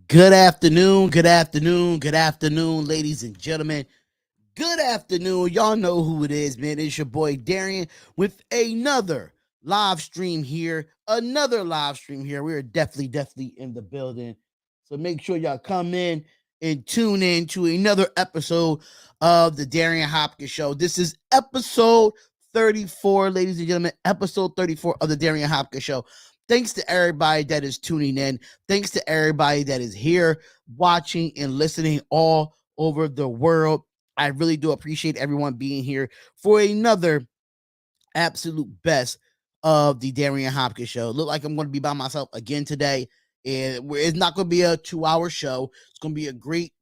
Good afternoon, good afternoon, good afternoon, ladies and gentlemen. Good afternoon. Y'all know who it is, man. It's your boy Darion with another live stream here. Another live stream here. We are definitely in the building. So make sure y'all come in and tune in to another episode of the Darion Hopkins Show. This is episode 34, ladies and gentlemen. Episode 34 of the Darion Hopkins Show. Thanks to everybody that is tuning in. Thanks to everybody that is here watching and listening all over the world. I really do appreciate everyone being here for another absolute best of the Darion Hopkins Show. Look like I'm going to be by myself again today. And it's not going to be a 2-hour show. It's going to be a great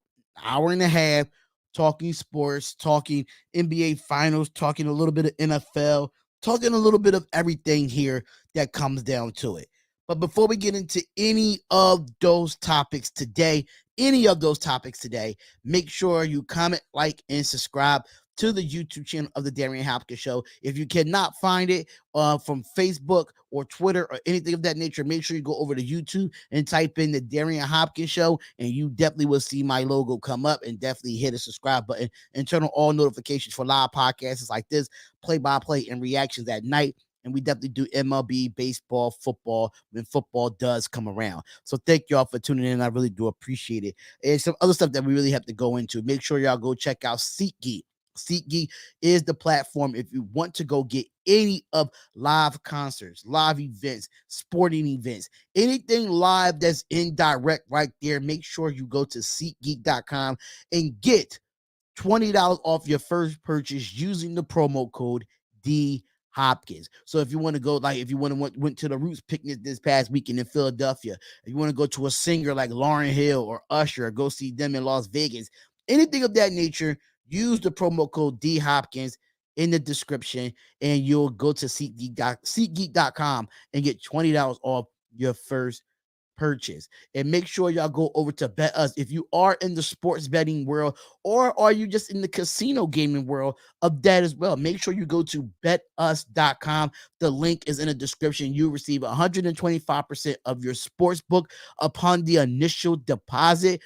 hour and a half talking sports, talking NBA finals, talking a little bit of NFL, talking a little bit of everything here that comes down to it. But before we get into any of those topics today, make sure you comment, like, and subscribe to the YouTube channel of the Darion Hopkins Show. If you cannot find it from Facebook or Twitter or anything of that nature, make sure you go over to YouTube and type in the Darion Hopkins Show, and you definitely will see my logo come up, and definitely hit the subscribe button and turn on all notifications for live podcasts like this, play-by-play and reactions at night. And we definitely do MLB, baseball, football when football does come around. So thank y'all for tuning in. I really do appreciate it. And some other stuff that we really have to go into. Make sure y'all go check out SeatGeek. SeatGeek is the platform if you want to go get any of live concerts, live events, sporting events, anything live that's in direct right there. Make sure you go to SeatGeek.com and get $20 off your first purchase using the promo code Hopkins. So if you want to go, like if you went to the Roots picnic this past weekend in Philadelphia, if you want to go to a singer like Lauryn Hill or Usher, or go see them in Las Vegas, anything of that nature, use the promo code Hopkins in the description, and you'll go to SeatGeek.com and get $20 off your first purchase. And make sure y'all go over to Bet Us if you are in the sports betting world, or are you just in the casino gaming world of that as well. Make sure you go to betus.com. The link is in the description. You receive 125% of your sports book upon the initial deposit,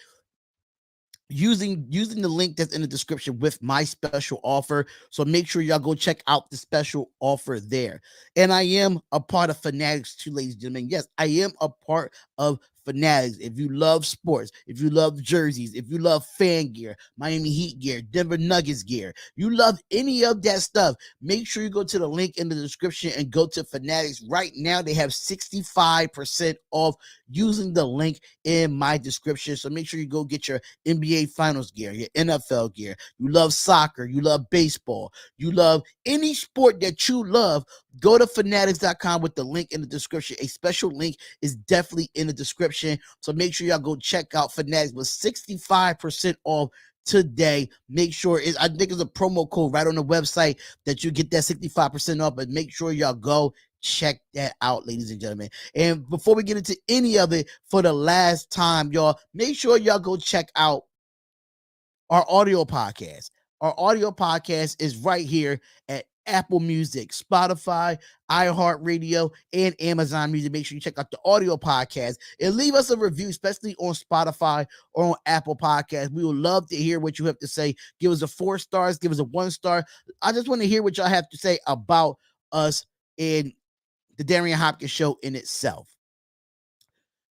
using the link that's in the description with my special offer. So make sure y'all go check out the special offer there. And I am a part of Fanatics too, ladies and gentlemen. Yes, I am a part of Fanatics. If you love sports, if you love jerseys, if you love fan gear, Miami Heat gear, Denver Nuggets gear, you love any of that stuff, make sure you go to the link in the description and go to Fanatics. Right now, they have 65% off using the link in my description. So make sure you go get your NBA Finals gear, your NFL gear. You love soccer, you love baseball, you love any sport that you love, go to fanatics.com with the link in the description. A special link is definitely in the description. So make sure y'all go check out Fanatics with 65% off today. Make sure I think it's a promo code right on the website that you get that 65% off, but make sure y'all go check that out, ladies and gentlemen. And before we get into any of it, for the last time, y'all, make sure y'all go check out our audio podcast. Our audio podcast is right here at Apple Music, Spotify, iHeartRadio, and Amazon Music. Make sure you check out the audio podcast and leave us a review, especially on Spotify or on Apple Podcasts. We would love to hear what you have to say. Give us a 4 stars, give us a 1 star. I just want to hear what y'all have to say about us in the Darion Hopkins Show in itself.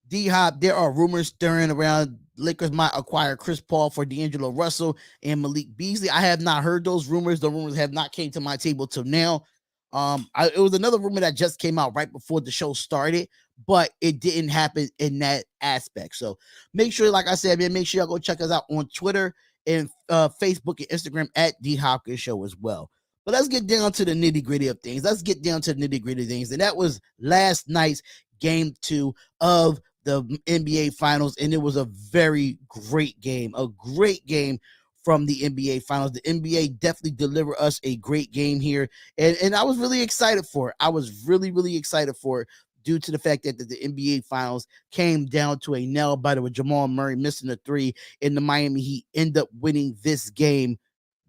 D-Hop, there are rumors stirring around Lakers might acquire Chris Paul for D'Angelo Russell and Malik Beasley. I have not heard those rumors. The rumors have not came to my table till now. It was another rumor that just came out right before the show started, but it didn't happen in that aspect. So make sure, like I said, man, make sure y'all go check us out on Twitter and Facebook and Instagram at The Hopkins Show as well. But let's get down to the nitty-gritty of things. And that was last night's Game 2 of the NBA Finals, and it was a very great game, from the NBA Finals. The NBA definitely delivered us a great game here, and I was really excited for it. I was really excited for it due to the fact that the NBA Finals came down to a nail biter with Jamal Murray missing a 3, and the Miami Heat end up winning this game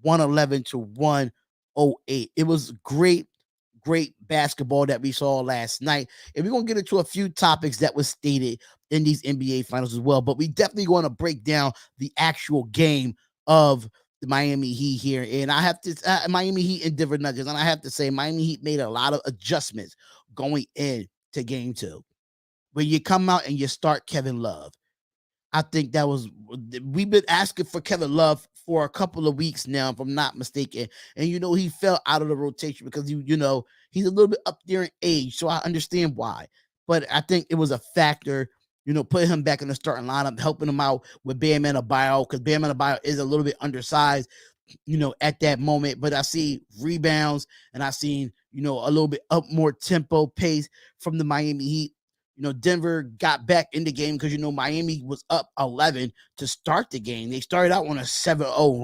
111 to 108. It was great basketball that we saw last night. And we're going to get into a few topics that was stated in these NBA finals as well. But we definitely want to break down the actual game of the Miami Heat here. And I have to Miami Heat and Denver Nuggets. And I have to say, Miami Heat made a lot of adjustments going into game 2. When you come out and you start Kevin Love, I think that was, we've been asking for Kevin Love for a couple of weeks now, if I'm not mistaken. And he fell out of the rotation because he's a little bit up there in age, so I understand why. But I think it was a factor, putting him back in the starting lineup, helping him out with Bam Adebayo, because Bam Adebayo is a little bit undersized, at that moment. But I see rebounds, and I seen, a little bit up more tempo pace from the Miami Heat. Denver got back in the game because, Miami was up 11 to start the game. They started out on a 7-0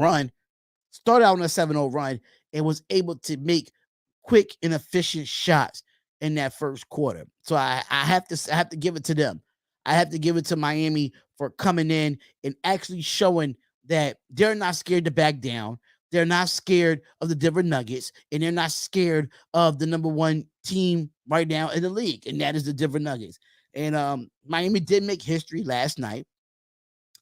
run, and was able to make quick and efficient shots in that first quarter. So I have to give it to them. I have to give it to Miami for coming in and actually showing that they're not scared to back down. They're not scared of the Denver Nuggets, and they're not scared of the number one team right now in the league, and that is the Denver Nuggets. And Miami did make history last night.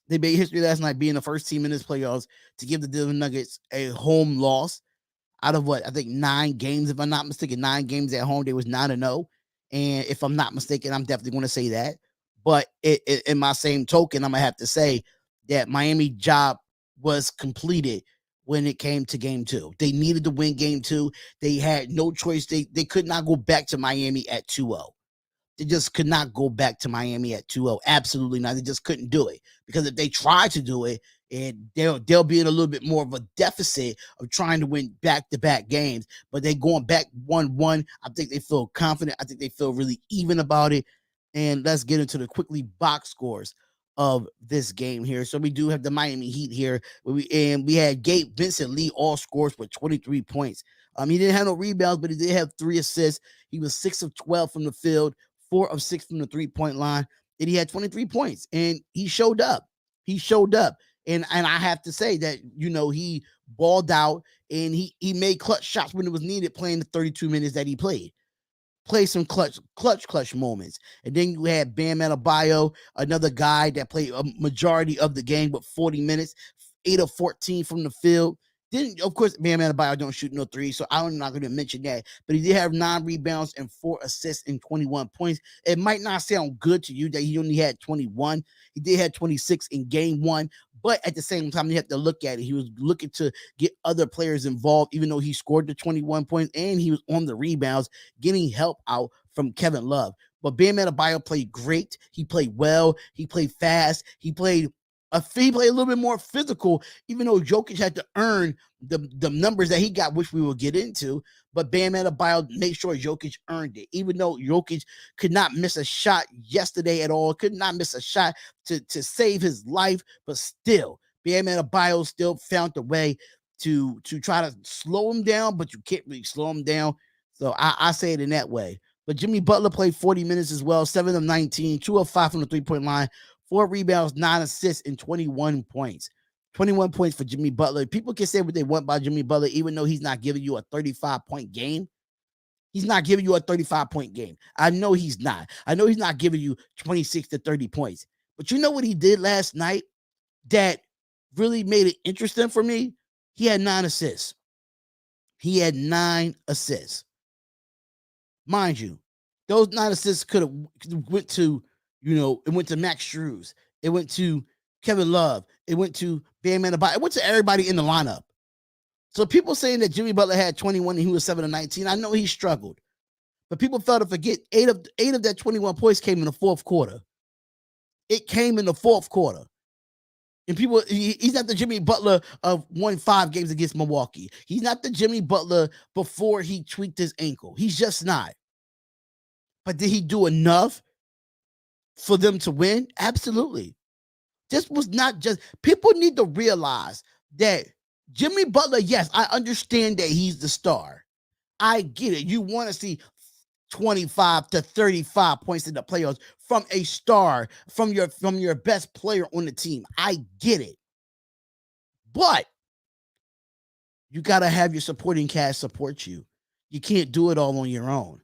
They made history last night being the first team in this playoffs to give the Denver Nuggets a home loss out of I think 9 games, if I'm not mistaken. 9 games at home. They was 9-0. And if I'm not mistaken, I'm definitely going to say that. But in my same token, I'm going to have to say that Miami job was completed when it came to game 2. They needed to win game 2. They had no choice. They could not go back to Miami at 2-0. They just could not go back to Miami at 2-0. Absolutely not. They just couldn't do it. Because if they tried to do it, they'll be in a little bit more of a deficit of trying to win back-to-back games. But they going back 1-1. I think they feel confident. I think they feel really even about it. And let's get into the quickly box scores of this game here. So we do have the Miami Heat here. We had Gabe Vincent lead all scores with 23 points. He didn't have no rebounds, but he did have 3 assists. He was 6 of 12 from the field, 4 of 6 from the three-point line, and he had 23 points, and he showed up. And I have to say that, he balled out, and he made clutch shots when it was needed, playing the 32 minutes that he played. Play some clutch moments. And then you had Bam Adebayo, another guy that played a majority of the game with 40 minutes, 8 of 14 from the field. Then, of course, Bam Adebayo don't shoot no 3, so I'm not going to mention that. But he did have 9 rebounds and 4 assists and 21 points. It might not sound good to you that he only had 21. He did have 26 in game 1. But at the same time, you have to look at it. He was looking to get other players involved, even though he scored the 21 points and he was on the rebounds, getting help out from Kevin Love. But Bam Adebayo played great. He played well. He played fast. He played a little bit more physical, even though Jokic had to earn the numbers that he got, which we will get into. But Bam Adebayo made sure Jokic earned it, even though Jokic could not miss a shot yesterday at all, could not miss a shot to save his life. But still, Bam Adebayo still found a way to try to slow him down, but you can't really slow him down. So I say it in that way. But Jimmy Butler played 40 minutes as well, 7 of 19, 2 of 5 from the three-point line, 4 rebounds, 9 assists, and 21 points. 21 points for Jimmy Butler. People can say what they want about Jimmy Butler, even though he's not giving you a 35-point game. He's not giving you a 35-point game. I know he's not. I know he's not giving you 26 to 30 points. But you know what he did last night that really made it interesting for me? He had 9 assists. He had 9 assists. Mind you, those 9 assists could have went to, it went to Max Strus. It went to Kevin Love. It went to Bam Adebayo. It went to everybody in the lineup. So people saying that Jimmy Butler had 21 and he was 7 of 19, I know he struggled. But people fail to forget 8 of that 21 points came in the fourth quarter. It came in the fourth quarter. And he's not the Jimmy Butler of won 5 games against Milwaukee. He's not the Jimmy Butler before he tweaked his ankle. He's just not. But did he do enough for them to win? Absolutely. This was not just, people need to realize that Jimmy Butler, yes, I understand that he's the star. I get it. You want to see 25 to 35 points in the playoffs from a star, from your best player on the team. I get it. But you got to have your supporting cast support you. You can't do it all on your own.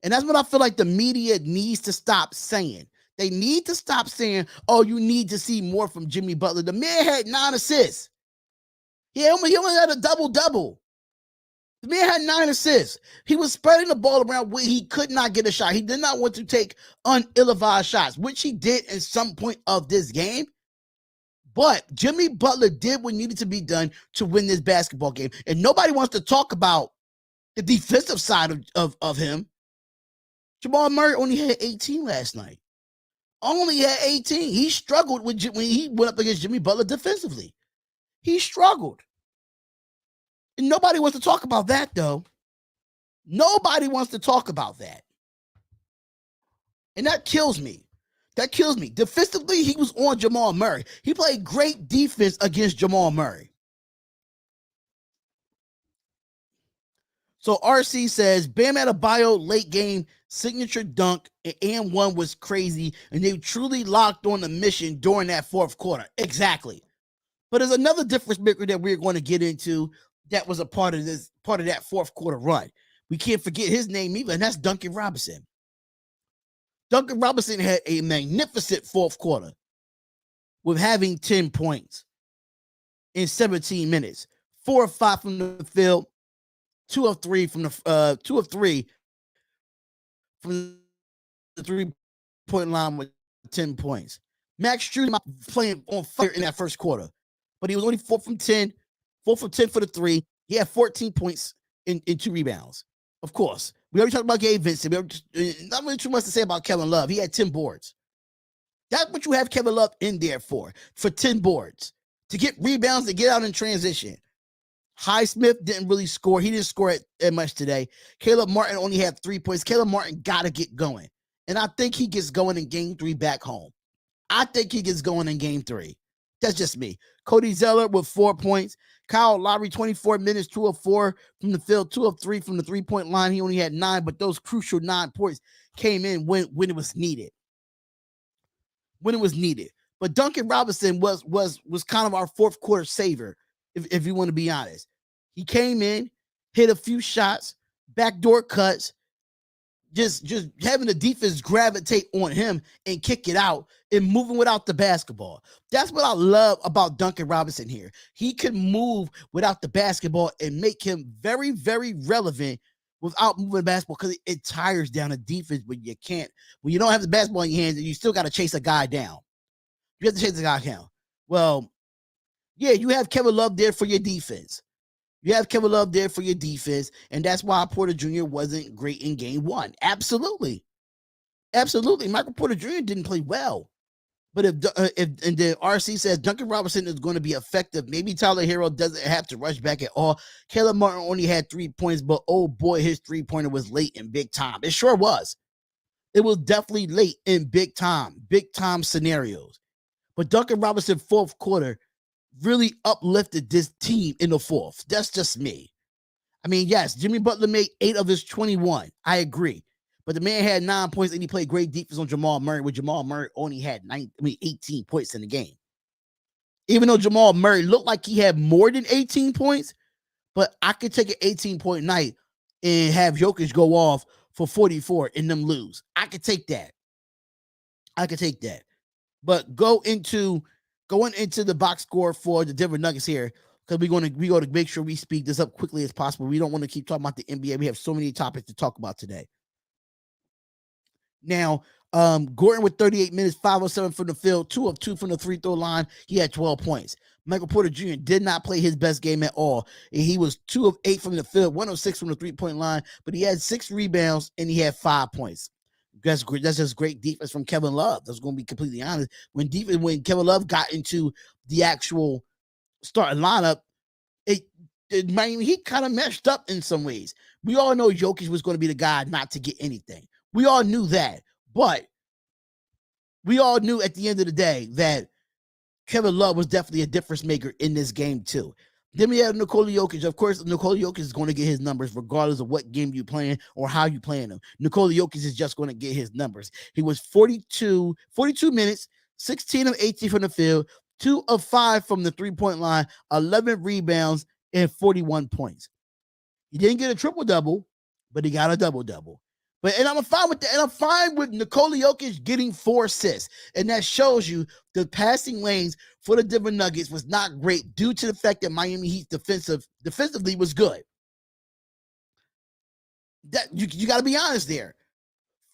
And that's what I feel like the media needs to stop saying. They need to stop saying, oh, you need to see more from Jimmy Butler. The man had 9 assists. He only had a double-double. The man had 9 assists. He was spreading the ball around where he could not get a shot. He did not want to take ill-advised shots, which he did at some point of this game. But Jimmy Butler did what needed to be done to win this basketball game. And nobody wants to talk about the defensive side of him. Jamal Murray only had 18 last night. Only had 18. He struggled when he went up against Jimmy Butler defensively. He struggled. And nobody wants to talk about that, though. Nobody wants to talk about that. And that kills me. That kills me. Defensively, he was on Jamal Murray. He played great defense against Jamal Murray. So RC says, Bam Adebayo late game signature dunk and one was crazy, and they truly locked on the mission during that fourth quarter. Exactly. But there's another difference maker that we're going to get into that was a part of that fourth quarter run. We can't forget his name either, and that's Duncan Robinson. Duncan Robinson had a magnificent fourth quarter with having 10 points in 17 minutes, 4 of 5 from the field, 2 of 3 from the 3-point line with 10 points. Max Strus playing on fire in that first quarter, but he was only 4 from 10 for the 3. He had 14 points in 2 rebounds. Of course, we already talked about Gabe Vincent. Not really too much to say about Kevin Love. He had 10 boards. That's what you have Kevin Love in there for 10 boards, to get rebounds, to get out in transition. Highsmith didn't really score. He didn't score at much today. Caleb Martin only had 3 points. Caleb Martin got to get going. And I think he gets going in game 3 back home. I think he gets going in game 3. That's just me. Cody Zeller with 4 points. Kyle Lowry, 24 minutes, 2 of 4 from the field, 2 of 3 from the 3-point line. He only had 9, but those crucial 9 points came in when it was needed. When it was needed. But Duncan Robinson was kind of our fourth quarter savior, if you want to be honest. He came in, hit a few shots, backdoor cuts, just having the defense gravitate on him and kick it out and moving without the basketball. That's what I love about Duncan Robinson here. He can move without the basketball and make him very, very relevant without moving the basketball, because it tires down the defense when you don't have the basketball in your hands and you still got to chase a guy down. You have to chase the guy down. Well, yeah, you have Kevin Love there for your defense. You have Kevin Love there for your defense, and that's why Porter Jr. wasn't great in game 1. Absolutely. Michael Porter Jr. didn't play well. But if the RC says Duncan Robinson is going to be effective, maybe Tyler Hero doesn't have to rush back at all. Caleb Martin only had 3 points, but oh boy, his 3-pointer was late in big time. It sure was. It was definitely late in big time scenarios. But Duncan Robinson fourth quarter really uplifted this team in the fourth. That's just me. I mean, yes, Jimmy Butler made 8 of his 21. I agree. But the man had 9 points, and he played great defense on Jamal Murray, where Jamal Murray only had 18 points in the game. Even though Jamal Murray looked like he had more than 18 points, but I could take an 18-point night and have Jokic go off for 44 and them lose. I could take that. But going into the box score for the Denver Nuggets here, because we're going to make sure we speed this up quickly as possible. We don't want to keep talking about the NBA. We have so many topics to talk about today. Now, Gordon with 38 minutes, 5 of 7 from the field, 2 of 2 from the free throw line. He had 12 points. Michael Porter Jr. did not play his best game at all. And he was 2 of 8 from the field, 1 of 6 from the 3-point line, but he had 6 rebounds and he had 5 points. That's great. That's just great defense from Kevin Love. That's going to be completely honest. When Kevin Love got into the actual starting lineup, he kind of messed up in some ways. We all know Jokic was going to be the guy not to get anything. We all knew that, but we all knew at the end of the day that Kevin Love was definitely a difference maker in this game too. Then we have Nikola Jokic. Of course, Nikola Jokic is going to get his numbers regardless of what game you're playing or how you're playing them. Nikola Jokic is just going to get his numbers. He was 42 minutes, 16 of 18 from the field, 2 of 5 from the 3-point line, 11 rebounds, and 41 points. He didn't get a triple-double, but he got a double-double. And I'm fine with that. And I'm fine with Nikola Jokic getting 4 assists. And that shows you the passing lanes for the Denver Nuggets was not great due to the fact that Miami Heat defensively was good. That you got to be honest there.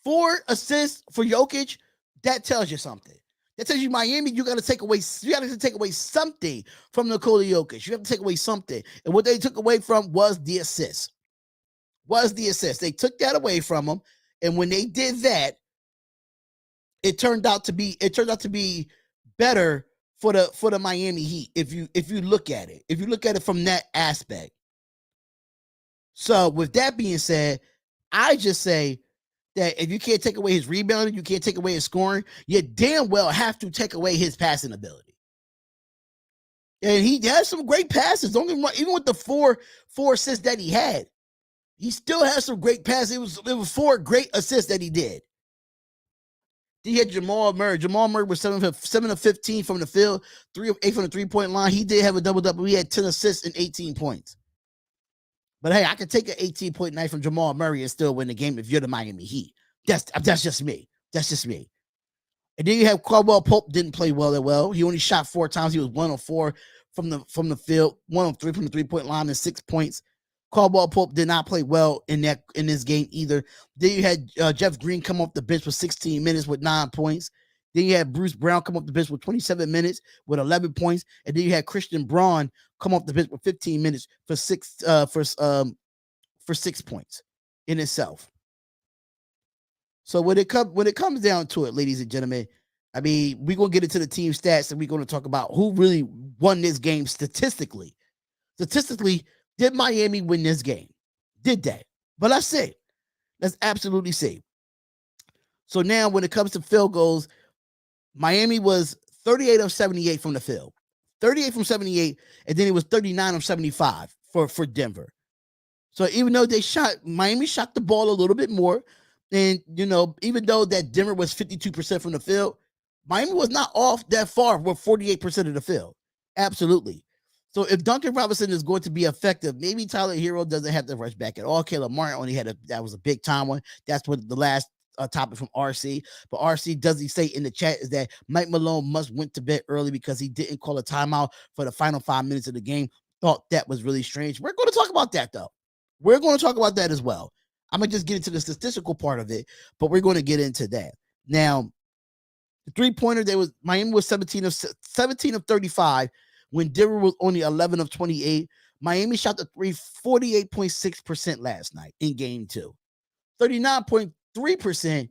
4 assists for Jokic, that tells you something. That tells you Miami, you got to take away something from Nikola Jokic. You have to take away something. And what they took away from was the assist. They took that away from him. And when they did that, it turned out to be better for the Miami Heat if you look at it. If you look at it from that aspect. So with that being said, I just say that if you can't take away his rebounding, you can't take away his scoring, you damn well have to take away his passing ability. And he has some great passes. Don't get me wrong, even with the four assists that he had, he still has some great passes. It was 4 great assists that he did. He had Jamal Murray. Jamal Murray was 7 of 15 from the field, 3 of 8 from the 3-point line. He did have a double-double. He had 10 assists and 18 points. But hey, I could take an 18-point night from Jamal Murray and still win the game if you're the Miami Heat. That's just me. And then you have Caldwell Pope didn't play well. He only shot 4 times. He was 1 of 4 from the field, 1 of 3 from the 3-point line and 6 points. Caldwell Pope did not play well in this game either. Then you had Jeff Green come off the bench for 16 minutes with 9 points. Then you had Bruce Brown come off the bench with 27 minutes with 11 points. And then you had Christian Braun come off the bench with 15 minutes for 6 points in itself. So when it comes down to it, ladies and gentlemen, I mean, we're going to get into the team stats and we're going to talk about who really won this game statistically. Statistically, did Miami win this game? Did they? But let's see. Let's absolutely see. So now when it comes to field goals, Miami was 38 of 78 from the field. 38 from 78, and then it was 39 of 75 for Denver. So even though Miami shot the ball a little bit more, and, even though that Denver was 52% from the field, Miami was not off that far with 48% of the field. Absolutely. So if Duncan Robinson is going to be effective, maybe Tyler Hero doesn't have to rush back at all. Caleb Martin only that was a big time one. That's what the last topic from RC. But RC doesn't say in the chat is that Mike Malone went to bed early because he didn't call a timeout for the final 5 minutes of the game. Thought that was really strange. We're going to talk about that, though. We're going to talk about that as well. I'm going to just get into the statistical part of it, but we're going to get into that. Now, the three-pointer, Miami was 17 of 35 when Denver was only 11 of 28. Miami shot the three 48.6% last night in game 2. 39.3%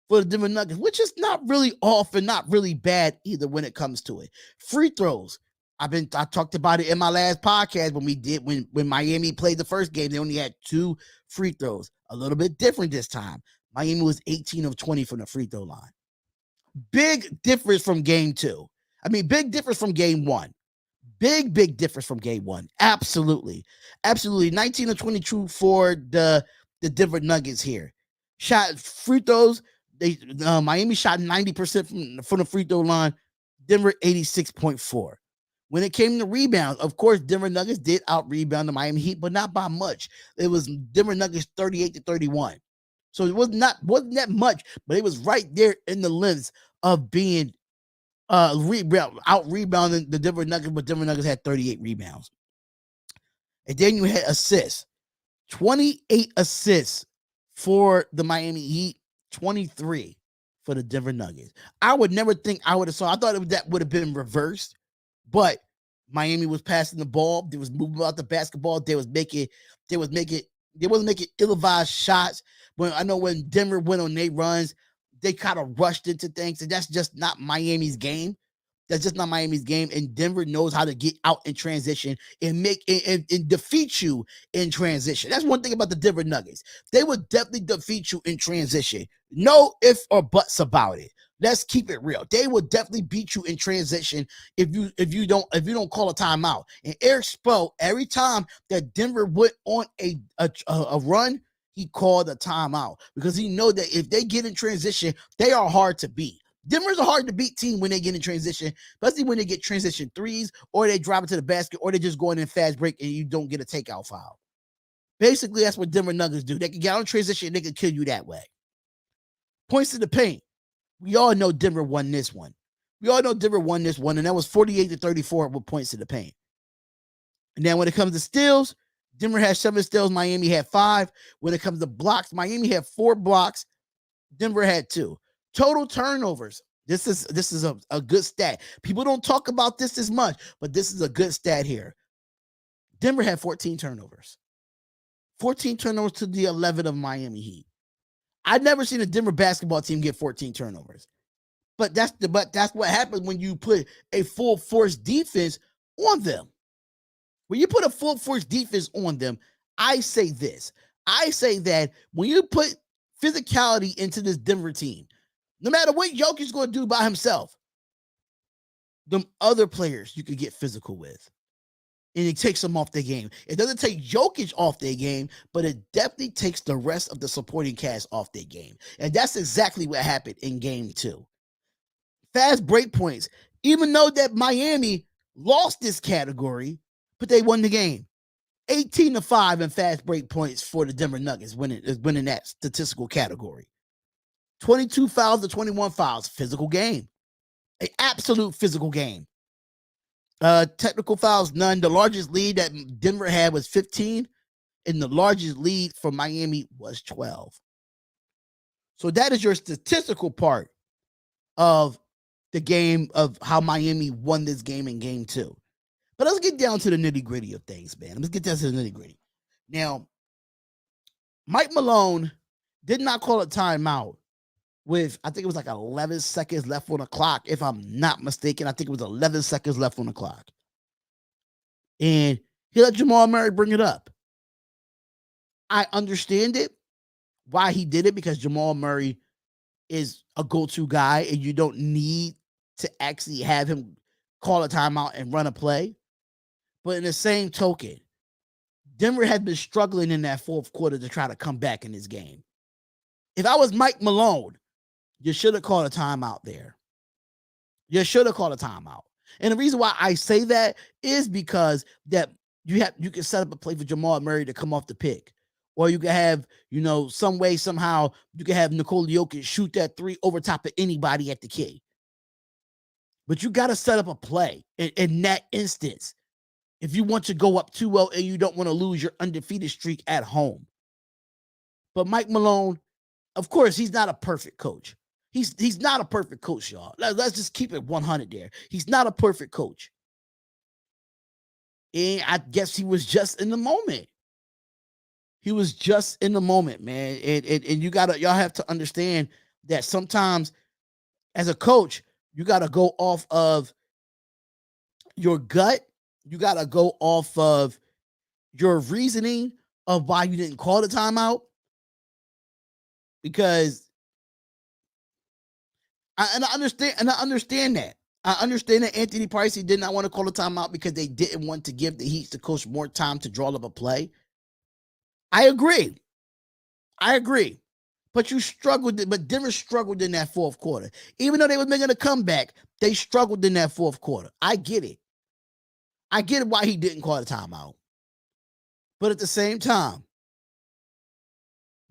for the Denver Nuggets, which is not really off and not really bad either when it comes to it. Free throws. I talked about it in my last podcast when Miami played the first game. They only had 2 free throws. A little bit different this time. Miami was 18 of 20 from the free throw line. Big difference from game 2. I mean, big difference from game 1. Big difference from game 1. Absolutely. 19 of 22 for the Denver Nuggets here. Shot free throws. Miami shot 90% from the free throw line. Denver 86.4. When it came to rebounds, of course, Denver Nuggets did out-rebound the Miami Heat, but not by much. It was Denver Nuggets 38-31. So it wasn't that much, but it was right there in the lengths of being out-rebounding the Denver Nuggets, but Denver Nuggets had 38 rebounds. And then you had assists. 28 assists for the Miami Heat, 23 for the Denver Nuggets. I would never think I would have saw. I thought that would have been reversed. But Miami was passing the ball. They was moving out the basketball. They wasn't making ill-advised shots. When I know when Denver went on their runs, they kind of rushed into things, and that's just not Miami's game. That's just not Miami's game. And Denver knows how to get out in transition and and defeat you in transition. That's one thing about the Denver Nuggets. They would definitely defeat you in transition. No ifs or buts about it. Let's keep it real. They will definitely beat you in transition if you don't call a timeout. And Eric Spo, every time that Denver went on a run, he called a timeout because he know that if they get in transition, they are hard to beat. Denver's a hard to beat team when they get in transition, especially when they get transition threes or they drive it to the basket or they just go in fast break and you don't get a takeout foul. Basically, that's what Denver Nuggets do. They can get on transition and they can kill you that way. Points to the paint. We all know Denver won this one. And that was 48-34 with points to the paint. And then when it comes to steals, Denver had 7 steals, Miami had 5. When it comes to blocks, Miami had 4 blocks, Denver had 2. Total turnovers. This is a good stat. People don't talk about this as much, but this is a good stat here. Denver had 14 turnovers. 14 turnovers to the 11 of Miami Heat. I've never seen a Denver basketball team get 14 turnovers. But that's what happens when you put a full force defense on them. When you put a full force defense on them, I say this. I say that when you put physicality into this Denver team, no matter what Jokic is going to do by himself, them other players you could get physical with. And it takes them off their game. It doesn't take Jokic off their game, but it definitely takes the rest of the supporting cast off their game. And that's exactly what happened in game 2. Fast break points. Even though that Miami lost this category, but they won the game. 18-5 in fast break points for the Denver Nuggets winning that statistical category. 22 fouls to 21 fouls. Physical game. An absolute physical game. Technical fouls, none. The largest lead that Denver had was 15, and the largest lead for Miami was 12. So that is your statistical part of the game, of how Miami won this game in game 2. But let's get down to the nitty-gritty of things, man. Let's get down to the nitty-gritty. Now, Mike Malone did not call a timeout with, I think it was like 11 seconds left on the clock, if I'm not mistaken. I think it was 11 seconds left on the clock. And he let Jamal Murray bring it up. I understand it, why he did it, because Jamal Murray is a go-to guy, and you don't need to actually have him call a timeout and run a play. But in the same token, Denver had been struggling in that fourth quarter to try to come back in this game. If I was Mike Malone, you should have called a timeout there. You should have called a timeout. And the reason why I say that is because that you can set up a play for Jamal Murray to come off the pick. Or you can have, some way, somehow, you can have Nikola Jokic shoot that 3 over top of anybody at the key. But you got to set up a play in that instance if you want to go up 2-0 and you don't want to lose your undefeated streak at home. But Mike Malone, of course, he's not a perfect coach. He's not a perfect coach, y'all. Let's just keep it 100 there. He's not a perfect coach. And I guess he was just in the moment. He was just in the moment, man. And y'all have to understand that sometimes as a coach, you got to go off of your gut. You got to go off of your reasoning of why you didn't call the timeout. Because I understand that. I understand that Anthony Pricey did not want to call a timeout because they didn't want to give the Heat the coach more time to draw up a play. I agree. But Denver struggled in that fourth quarter. Even though they were making a comeback, they struggled in that fourth quarter. I get it. I get why he didn't call a timeout. But at the same time,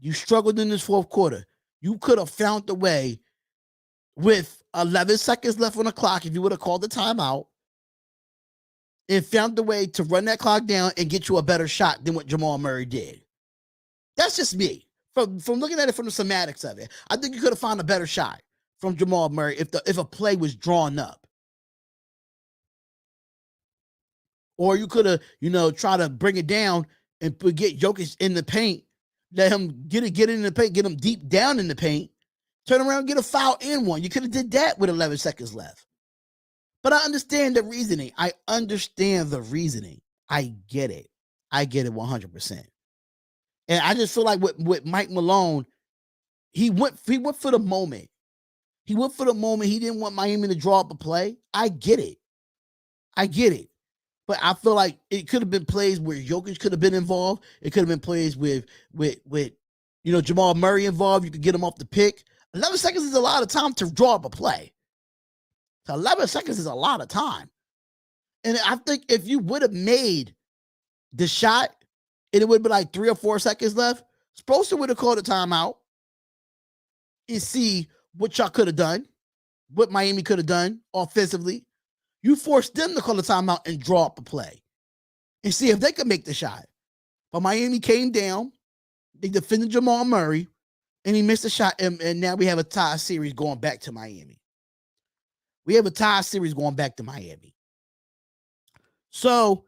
you struggled in this fourth quarter. You could have found a way with 11 seconds left on the clock if you would have called the timeout and found a way to run that clock down and get you a better shot than what Jamal Murray did. That's just me. From looking at it from the semantics of it, I think you could have found a better shot from Jamal Murray if a play was drawn up. Or you could have, try to bring it down and get Jokic in the paint, let him get in the paint, get him deep down in the paint, turn around, get a foul in one. You could have did that with 11 seconds left. But I understand the reasoning. I get it. 100%. And I just feel like with Mike Malone, he went for the moment. He didn't want Miami to draw up a play. I get it. But I feel like it could have been plays where Jokic could have been involved. It could have been plays with Jamal Murray involved. You could get him off the pick. 11 seconds is a lot of time to draw up a play. So 11 seconds is a lot of time. And I think if you would have made the shot and it would be like 3 or 4 seconds left, Spoelstra would have called a timeout and see what y'all could have done, what Miami could have done offensively. You forced them to call a timeout and draw up a play and see if they could make the shot. But Miami came down. They defended Jamal Murray, and he missed a shot, and now we have a tie series going back to Miami. So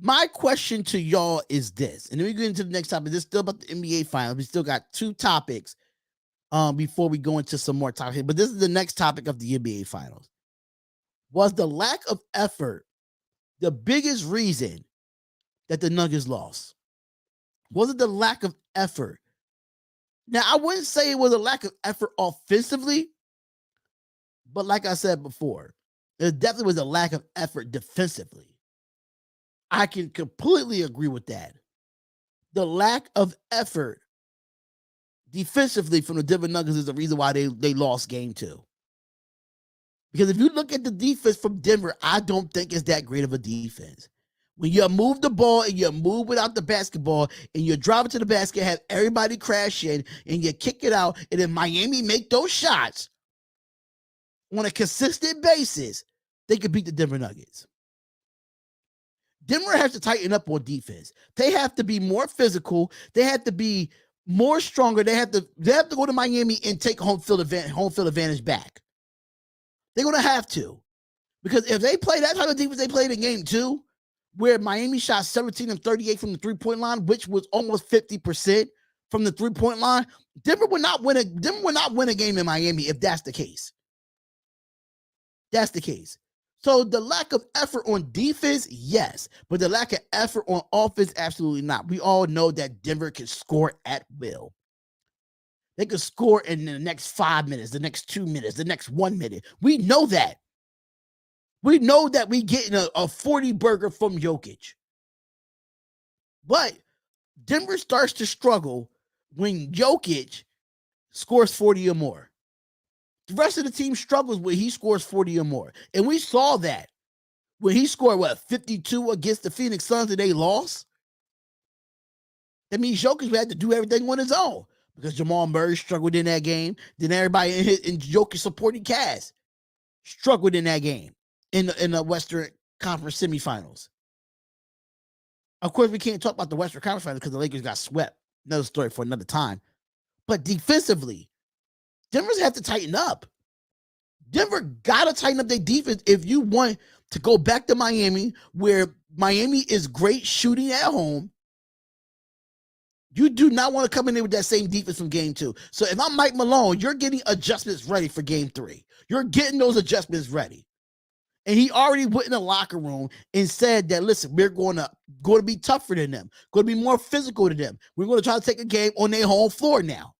my question to y'all is this, and then we get into the next topic. This is still about the NBA Finals. We still got 2 topics before we go into some more topics. But this is the next topic of the NBA Finals. Was the lack of effort the biggest reason that the Nuggets lost? Was it the lack of effort? Now, I wouldn't say it was a lack of effort offensively, but like I said before, it definitely was a lack of effort defensively. I can completely agree with that. The lack of effort defensively from the Denver Nuggets is the reason why they lost game 2. Because if you look at the defense from Denver, I don't think it's that great of a defense. When you move the ball and you move without the basketball and you drive it to the basket, have everybody crash in and you kick it out, and then Miami make those shots on a consistent basis, they could beat the Denver Nuggets. Denver has to tighten up on defense. They have to be more physical. They have to be more stronger. They have to go to Miami and take home field advantage back. They're going to have to. Because if they play that type of defense they played in game 2, where Miami shot 17 and 38 from the three-point line, which was almost 50% from the three-point line, Denver would not win a game in Miami if that's the case. That's the case. So the lack of effort on defense, yes, but the lack of effort on offense, absolutely not. We all know that Denver can score at will. They could score in the next 5 minutes, the next 2 minutes, the next 1 minute. We know that. We know that we getting a 40 burger from Jokic. But Denver starts to struggle when Jokic scores 40 or more. The rest of the team struggles when he scores 40 or more. And we saw that when he scored, 52 against the Phoenix Suns and they lost? That means Jokic had to do everything on his own because Jamal Murray struggled in that game. Then everybody in Jokic supporting cast struggled in that game in the Western Conference semifinals. Of course, we can't talk about the Western Conference finals because the Lakers got swept. Another story for another time. But defensively, Denver's have to tighten up. Denver got to tighten up their defense if you want to go back to Miami, where Miami is great shooting at home. You do not want to come in there with that same defense from game 2. So if I'm Mike Malone, you're getting adjustments ready for game 3. You're getting those adjustments ready. And he already went in the locker room and said that, listen, we're going to be tougher than them, going to be more physical than them. We're going to try to take a game on their home floor now.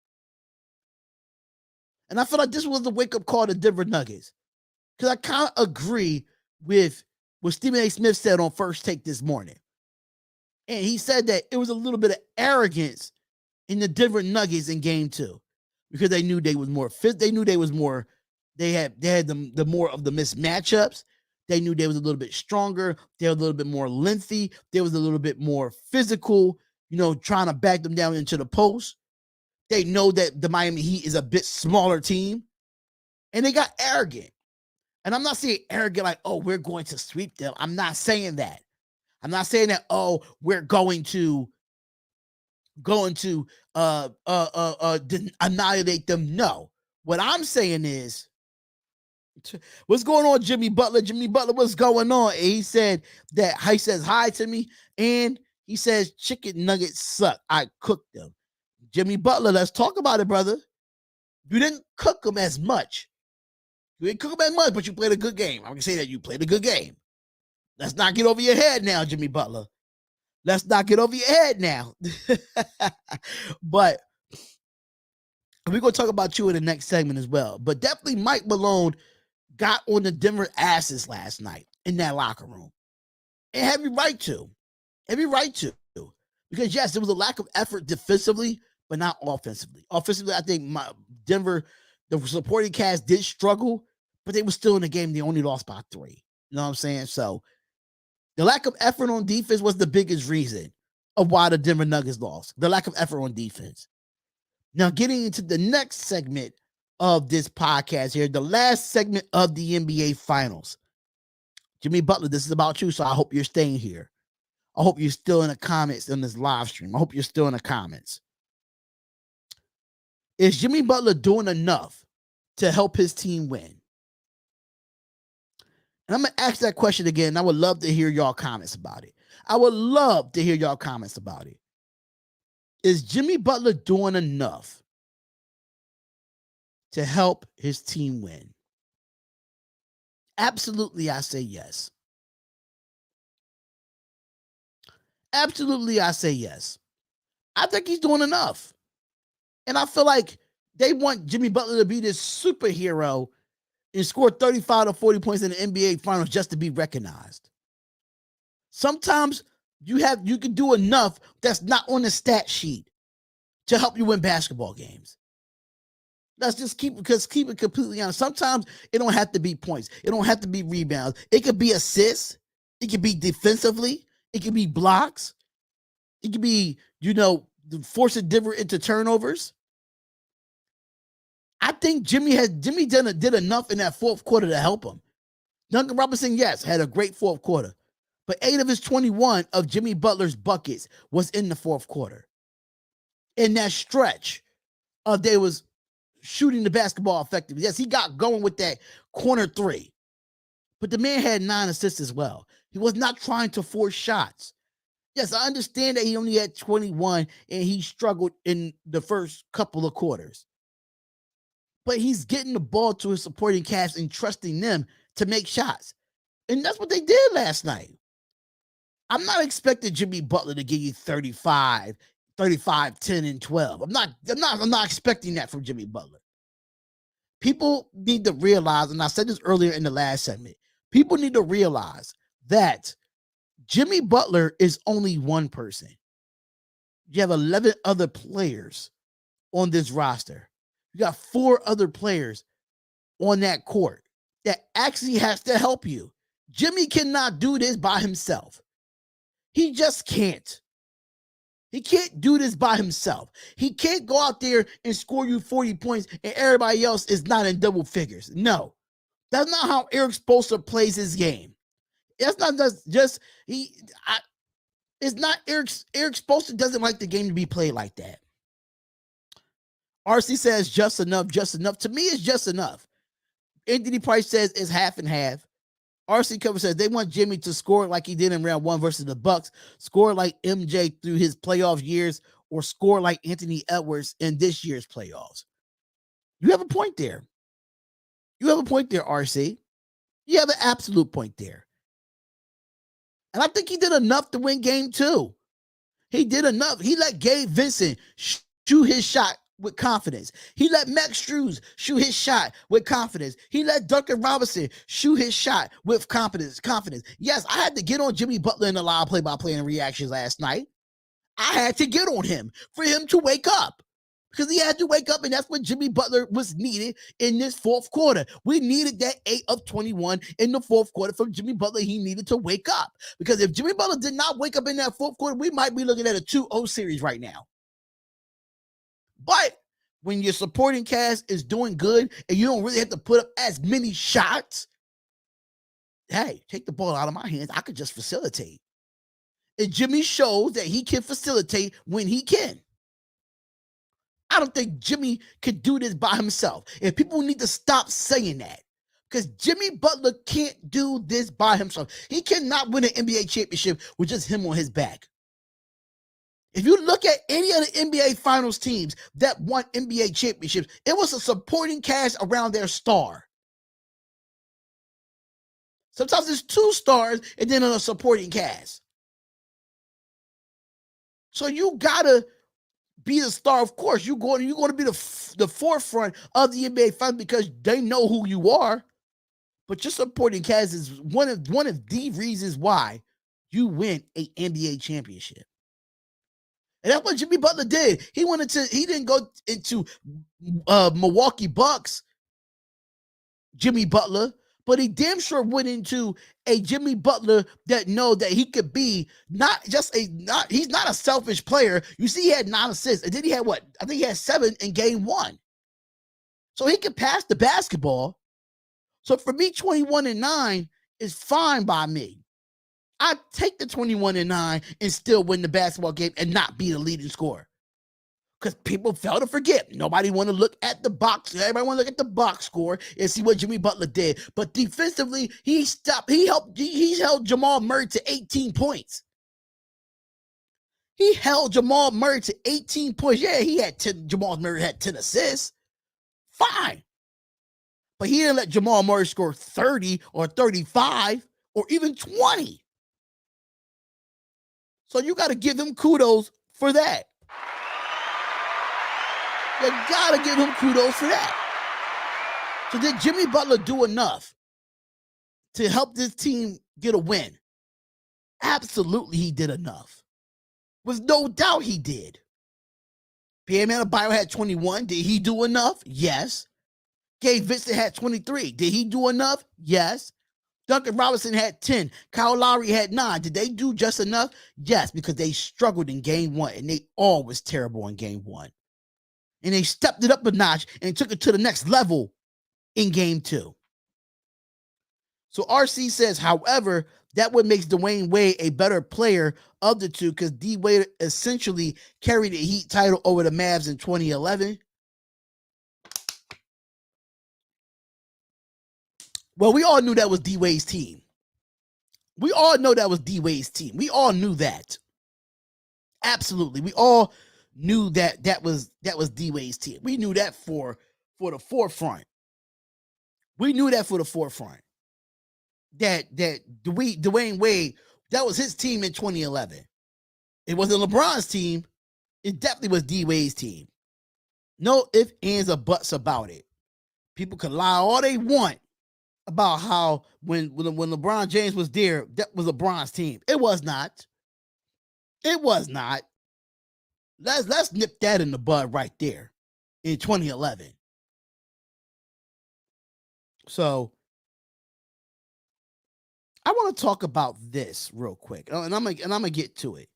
And I feel like this was the wake-up call to Denver Nuggets. Because I kind of agree with what Stephen A. Smith said on First Take this morning. And he said that it was a little bit of arrogance in the Denver Nuggets in game 2. Because they knew they was more fit. They knew they was more, they had the more of the missed matchups. They knew they was a little bit stronger. They were a little bit more lengthy. They was a little bit more physical, trying to back them down into the post. They know that the Miami Heat is a bit smaller team. And they got arrogant. And I'm not saying arrogant like, oh, we're going to sweep them. I'm not saying that. I'm not saying that, oh, we're going to annihilate them. No. What I'm saying is, what's going on, Jimmy Butler? Jimmy Butler, what's going on? And he said that he says hi to me, and he says chicken nuggets suck. I cooked them. Jimmy Butler, let's talk about it, brother. You didn't cook them as much. You didn't cook them as much, but you played a good game. I can say that you played a good game. Let's not get over your head now, Jimmy Butler. Let's not get over your head now. But we're going to talk about you in the next segment as well. But definitely Mike Malone got on the Denver asses last night in that locker room. And have you right to. Every right to. Because, yes, there was a lack of effort defensively, but not offensively. Offensively, I think Denver, the supporting cast did struggle, but they were still in the game. They only lost by 3. You know what I'm saying? So the lack of effort on defense was the biggest reason of why the Denver Nuggets lost. The lack of effort on defense. Now, getting into the next segment of this podcast here, the last segment of the NBA Finals. Jimmy Butler, this is about you, so I hope you're staying here. I hope you're still in the comments in this live stream. I hope you're still in the comments. Is Jimmy Butler doing enough to help his team win? And I'm going to ask that question again. I would love to hear y'all comments about it. I would love to hear y'all comments about it. Is Jimmy Butler doing enough to help his team win? Absolutely, I say yes. Absolutely, I say yes. I think he's doing enough. And I feel like they want Jimmy Butler to be this superhero and score 35 to 40 points in the NBA Finals just to be recognized. Sometimes you can do enough that's not on the stat sheet to help you win basketball games. Let's just keep it completely honest. Sometimes it don't have to be points. It don't have to be rebounds. It could be assists. It could be defensively. It could be blocks. It could be, force a different into turnovers. I think Jimmy did enough in that fourth quarter to help him. Duncan Robinson, yes, had a great fourth quarter. But 8 of his 21 of Jimmy Butler's buckets was in the fourth quarter. In that stretch of they was shooting the basketball effectively. Yes, he got going with that corner three. But the man had 9 assists as well. He was not trying to force shots. Yes, I understand that he only had 21 and he struggled in the first couple of quarters. But he's getting the ball to his supporting cast and trusting them to make shots. And that's what they did last night. I'm not expecting Jimmy Butler to give you 35, 10, and 12. I'm not expecting that from Jimmy Butler. People need to realize, and I said this earlier in the last segment, people need to realize that Jimmy Butler is only one person. You have 11 other players on this roster. You got 4 other players on that court that actually has to help you. Jimmy cannot do this by himself. He just can't. He can't do this by himself. He can't go out there and score you 40 points and everybody else is not in double figures. No, that's not how Eric Spoelstra plays his game. That's not it's not Eric Spoelstra doesn't like the game to be played like that. RC says just enough, just enough. To me, it's just enough. Anthony Price says it's half and half. RC Cover says they want Jimmy to score like he did in round 1 versus the Bucks, score like MJ through his playoff years, or score like Anthony Edwards in this year's playoffs. You have a point there. You have a point there, RC. You have an absolute point there. And I think he did enough to win game 2. He did enough. He let Gabe Vincent shoot his shot with confidence. He let Max Strus shoot his shot with confidence. He let Duncan Robinson shoot his shot with confidence. Yes, I had to get on Jimmy Butler in the live play-by-play and reactions last night. I had to get on him for him to wake up because he had to wake up, and that's what Jimmy Butler was needed in this fourth quarter. We needed that 8 of 21 in the fourth quarter from Jimmy Butler. He needed to wake up because if Jimmy Butler did not wake up in that fourth quarter, we might be looking at a 2-0 series right now. But when your supporting cast is doing good and you don't really have to put up as many shots, hey, take the ball out of my hands. I could just facilitate. And Jimmy shows that he can facilitate when he can. I don't think Jimmy could do this by himself. And people need to stop saying that because Jimmy Butler can't do this by himself. He cannot win an NBA championship with just him on his back. If you look at any of the NBA Finals teams that won NBA championships, it was a supporting cast around their star. Sometimes it's 2 stars and then a supporting cast. So you gotta be the star. Of course, you're going to be the forefront of the NBA Finals because they know who you are. But your supporting cast is one of the reasons why you win an NBA championship. And that's what Jimmy Butler did. He didn't go into Milwaukee Bucks, Jimmy Butler, but he damn sure went into a Jimmy Butler that know that he could be he's not a selfish player. You see, he had 9 assists, and then he had what? I think he had 7 in game 1. So he could pass the basketball. So for me, 21-9 is fine by me. I take the 21-9 and still win the basketball game and not be the leading scorer. Because people fail to forget. Nobody want to look at the box. Everybody want to look at the box score and see what Jimmy Butler did. But defensively, he held Jamal Murray to 18 points. He held Jamal Murray to 18 points. Yeah, Jamal Murray had 10 assists. Fine. But he didn't let Jamal Murray score 30 or 35 or even 20. So you got to give him kudos for that. You got to give him kudos for that. So did Jimmy Butler do enough to help this team get a win? Absolutely, he did enough. With no doubt he did. Pierre Adebayo had 21. Did he do enough? Yes. Gabe Vincent had 23. Did he do enough? Yes. Duncan Robinson had 10. Kyle Lowry had 9. Did they do just enough? Yes, because they struggled in game 1, and they all was terrible in game 1. And they stepped it up a notch and took it to the next level in game 2. So RC says, however, that what makes Dwayne Wade a better player of the two, because D Wade essentially carried the Heat title over the Mavs in 2011. Well, we all knew that was D Wade's team. We all know that was D Wade's team. We all knew that. Absolutely. We all knew that was D Wade's team. We knew that for the forefront. We knew that for the forefront. That Dwayne Wade, that was his team in 2011. It wasn't LeBron's team. It definitely was D Wade's team. No ifs, ands, or buts about it. People can lie all they want about how when LeBron James was there, that was LeBron's team. It was not. It was not. Let's nip that in the bud right there in 2011. So I want to talk about this real quick, and I'm gonna get to it.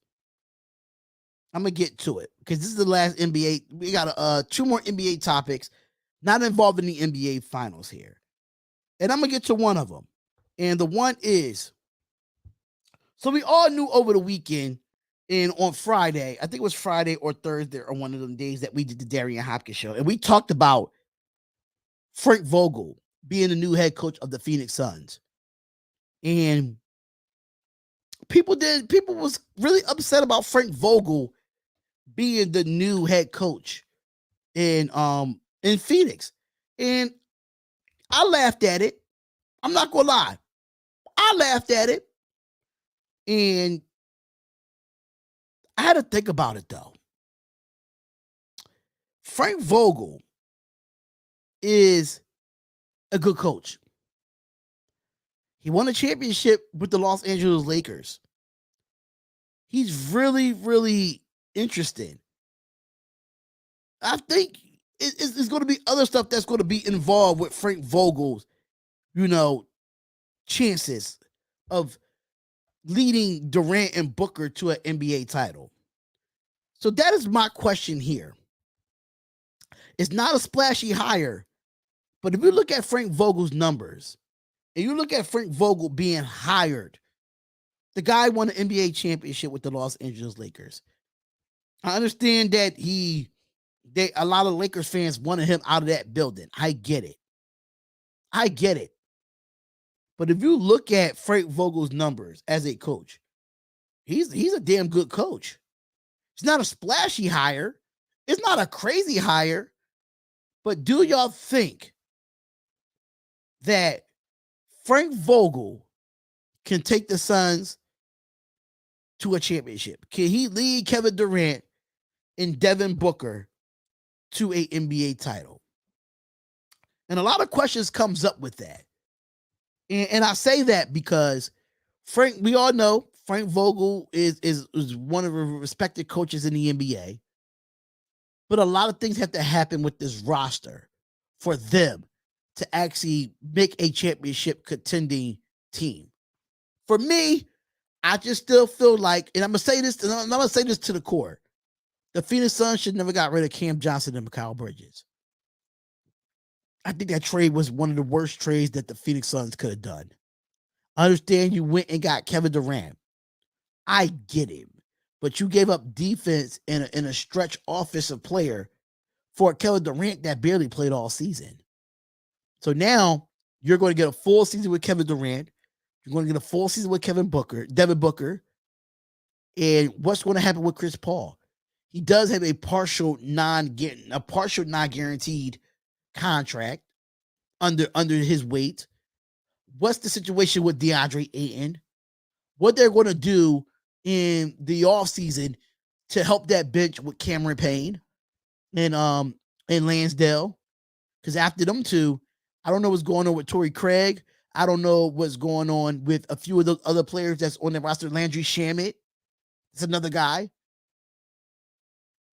I'm gonna get to it because this is the last NBA. We got 2 more NBA topics, not involved in the NBA finals here, and I'm gonna get to one of them. And the one is, so we all knew over the weekend and on Friday, I think it was Friday or Thursday or one of them days that we did the Darion Hopkins show, and we talked about Frank Vogel being the new head coach of the Phoenix Suns. And people was really upset about Frank Vogel being the new head coach in Phoenix. And I laughed at it. I'm not gonna lie. I laughed at it. And I had to think about it though. Frank Vogel is a good coach. He won a championship with the Los Angeles Lakers. He's really, really interesting. I think it's going to be other stuff that's going to be involved with Frank Vogel's, chances of leading Durant and Booker to an NBA title. So that is my question here. It's not a splashy hire, but if you look at Frank Vogel's numbers, and you look at Frank Vogel being hired, the guy won an NBA championship with the Los Angeles Lakers. I understand that a lot of Lakers fans wanted him out of that building. I get it. But if you look at Frank Vogel's numbers as a coach, he's a damn good coach. It's not a splashy hire. It's not a crazy hire. But do y'all think that Frank Vogel can take the Suns to a championship? Can he lead Kevin Durant and Devin Booker to a NBA title? And a lot of questions comes up with that. And I say that because we all know Frank Vogel is one of the respected coaches in the NBA. But a lot of things have to happen with this roster for them to actually make a championship contending team. For me, I just still feel like, and I'm gonna say this, and I'm gonna say this to the core: the Phoenix Suns should never got rid of Cam Johnson and Mikal Bridges. I think that trade was one of the worst trades that the Phoenix Suns could have done. I understand you went and got Kevin Durant. I get it, but you gave up defense in a stretch offensive player for Kevin Durant that barely played all season. So now you're going to get a full season with Kevin Durant. You're going to get a full season with Devin Booker. And what's going to happen with Chris Paul? He does have a partial non-guaranteed contract under his weight. What's the situation with DeAndre Ayton? What they're going to do in the offseason to help that bench with Cameron Payne and Lansdale? Because after them two, I don't know what's going on with Torrey Craig. I don't know what's going on with a few of the other players that's on the roster. Landry Shamet, it's another guy.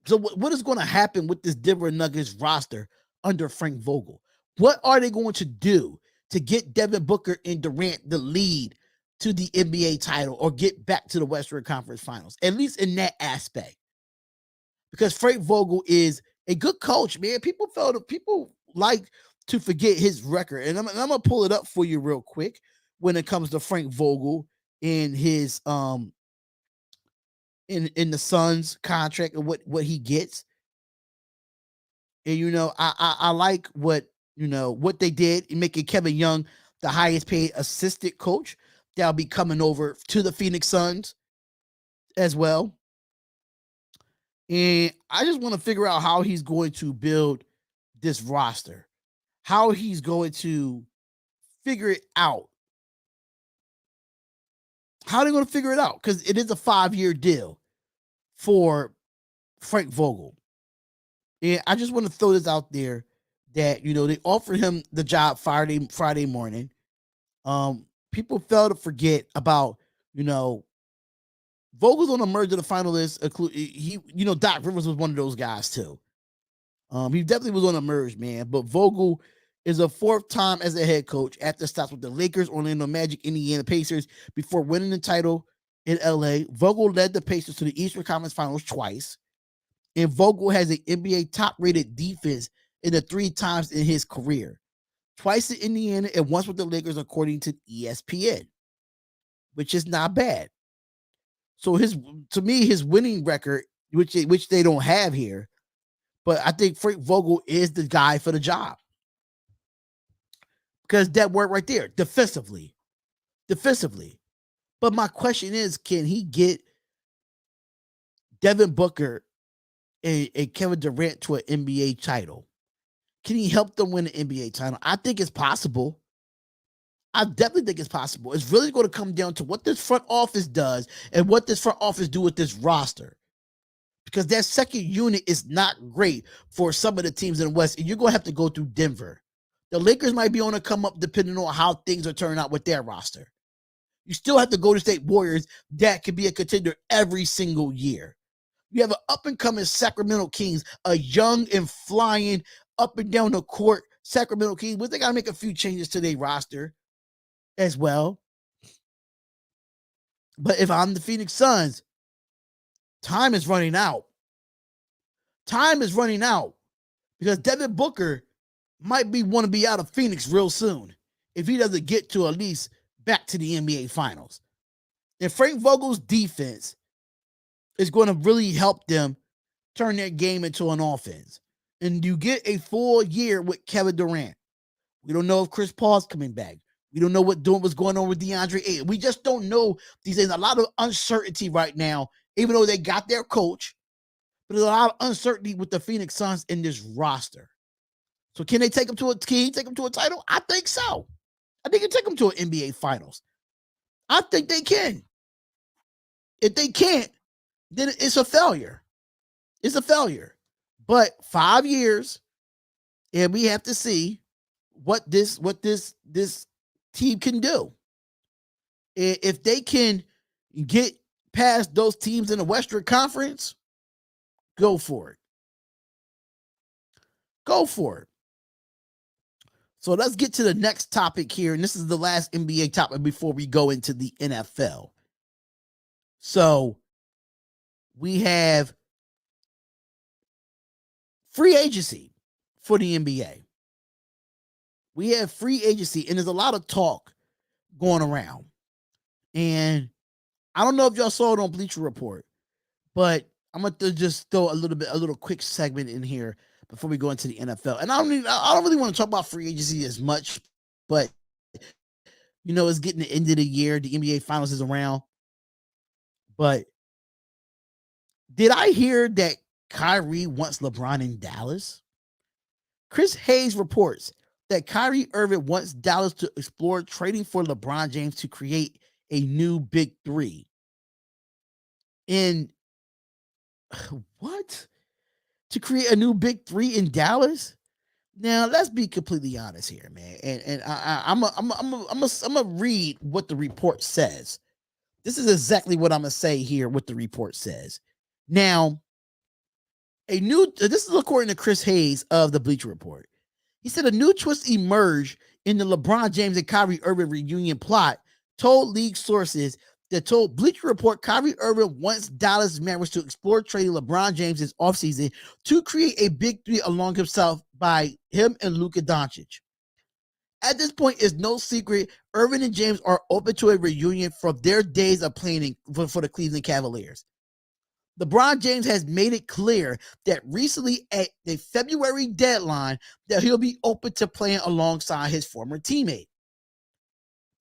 So what is going to happen with this Denver Nuggets roster under Frank Vogel? What are they going to do to get Devin Booker and Durant the lead to the NBA title or get back to the Western Conference Finals, at least in that aspect? Because Frank Vogel is a good coach, man. People like to forget his record. And I'm going to pull it up for you real quick when it comes to Frank Vogel and his in the Suns contract and what he gets. And I like what they did in making Kevin Young the highest paid assistant coach that'll be coming over to the Phoenix Suns as well. And I just want to figure out how he's going to build this roster, how he's going to figure it out. How are they going to figure it out? Because it is a 5-year deal for Frank Vogel. And I just want to throw this out there that, they offered him the job Friday morning. People fail to forget about, Vogel's on the merge of the finalists. Doc Rivers was one of those guys too. He definitely was on a merge, man. But Vogel is a 4th time as a head coach after stops with the Lakers, Orlando Magic, Indiana Pacers before winning the title in LA. Vogel led the Pacers to the Eastern Conference Finals twice. And Vogel has an NBA top-rated defense in the 3 times in his career. Twice in Indiana and once with the Lakers, according to ESPN, which is not bad. So to me, his winning record, which they don't have here, but I think Frank Vogel is the guy for the job. Because that word right there, defensively. But my question is, can he get Devin Booker and Kevin Durant to an NBA title? Can he help them win an NBA title? I think it's possible. I definitely think it's possible. It's really going to come down to what this front office does and what this front office do with this roster. Because that second unit is not great for some of the teams in the West, and you're going to have to go through Denver. The Lakers might be on a come up depending on how things are turning out with their roster. You still have to go to State Warriors that could be a contender every single year. You have an up-and-coming Sacramento Kings, a young and flying up and down the court Sacramento Kings, but they got to make a few changes to their roster as well. But if I'm the Phoenix Suns, time is running out. Time is running out because Devin Booker might want to be out of Phoenix real soon if he doesn't get to at least back to the NBA Finals. And Frank Vogel's defense is going to really help them turn their game into an offense. And you get a full year with Kevin Durant. We don't know if Chris Paul's coming back. We don't know what's going on with DeAndre Ayton. We just don't know these things. A lot of uncertainty right now, even though they got their coach. But there's a lot of uncertainty with the Phoenix Suns in this roster. So can they take them to a title? I think so. I think they can take them to an NBA Finals. I think they can. If they can't, then it's a failure. It's a failure. But 5 years, and we have to see what this team can do. If they can get past those teams in the Western Conference, go for it. Go for it. So let's get to the next topic here. And this is the last NBA topic before we go into the NFL. So we have free agency for the NBA. We have free agency, and there's a lot of talk going around. And I don't know if y'all saw it on Bleacher Report, but I'm gonna just throw a little quick segment in here before we go into the NFL. And I don't really want to talk about free agency as much, but it's getting the end of the year. The NBA Finals is around. But did I hear that Kyrie wants LeBron in Dallas? Chris Hayes reports that Kyrie Irving wants Dallas to explore trading for LeBron James to create a new big three. And what? To create a new big three in Dallas? Now, let's be completely honest here, man. And I'm gonna read what the report says. This is exactly what I'm gonna say here. What the report says. Now, this is according to Chris Hayes of the Bleacher Report. He said a new twist emerged in the LeBron James and Kyrie Irving reunion plot. Told league sources that told Bleacher Report Kyrie Irving wants Dallas Mavericks to explore trading LeBron James this offseason to create a big three along himself by him and Luka Doncic. At this point, it's no secret Irving and James are open to a reunion from their days of playing for the Cleveland Cavaliers. LeBron James has made it clear that recently at the February deadline that he'll be open to playing alongside his former teammate.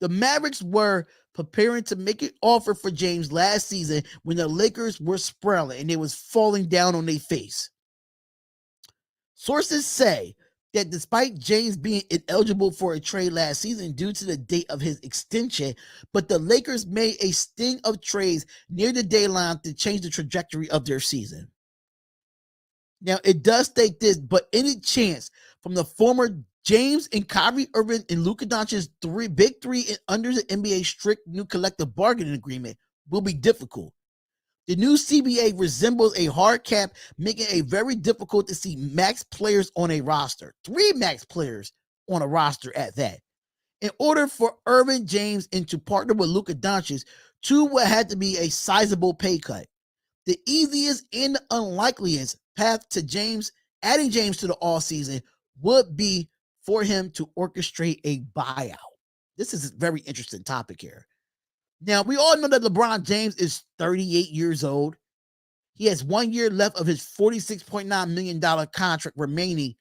The Mavericks were preparing to make an offer for James last season when the Lakers were sprawling and they was falling down on their face. Sources say that despite James being ineligible for a trade last season due to the date of his extension, but the Lakers made a sting of trades near the deadline to change the trajectory of their season. Now, it does state this, but any chance from the former James and Kyrie Irving and Luka Doncic's big three under the NBA's strict new collective bargaining agreement will be difficult. The new CBA resembles a hard cap, making it very difficult to see max players on a roster. 3 max players on a roster at that. In order for Irving, James, and to partner with Luka Doncic, 2 would have to be a sizable pay cut. The easiest and the unlikeliest path to adding James to the offseason would be for him to orchestrate a buyout. This is a very interesting topic here. Now, we all know that LeBron James is 38 years old. He has 1 year left of his $46.9 million contract remaining,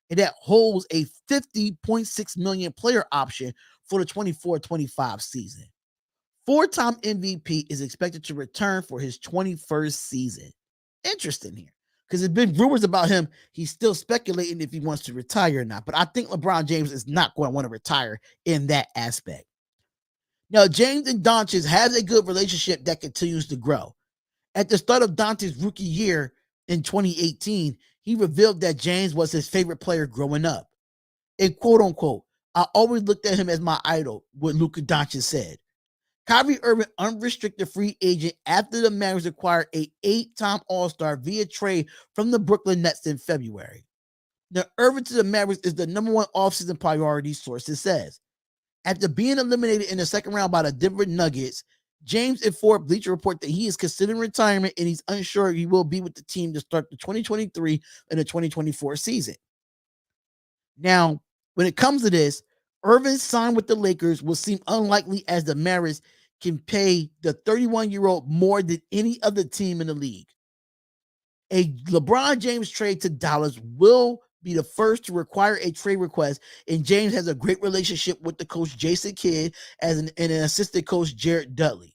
and that holds a $50.6 million player option for the 24-25 season. 4-time MVP is expected to return for his 21st season. Interesting here, because there's been rumors about him. He's still speculating if he wants to retire or not, but I think LeBron James is not going to want to retire in that aspect. Now, James and Doncic have a good relationship that continues to grow. At the start of Doncic's rookie year in 2018, he revealed that James was his favorite player growing up. And quote unquote, I always looked at him as my idol, what Luka Doncic said. Kyrie Irving, unrestricted free agent after the Mavericks acquired a 8-time All-Star via trade from the Brooklyn Nets in February. Now, Irving to the Mavericks is the number 1 offseason priority, sources says. After being eliminated in the second round by the Denver Nuggets, James informed Bleacher Report that he is considering retirement and he's unsure he will be with the team to start the 2023 and the 2024 season. Now, when it comes to this, Irving's sign with the Lakers will seem unlikely as the Mavericks can pay the 31-year-old more than any other team in the league. A LeBron James trade to Dallas will be the first to require a trade request, and James has a great relationship with the coach Jason Kidd and an assistant coach Jared Dudley.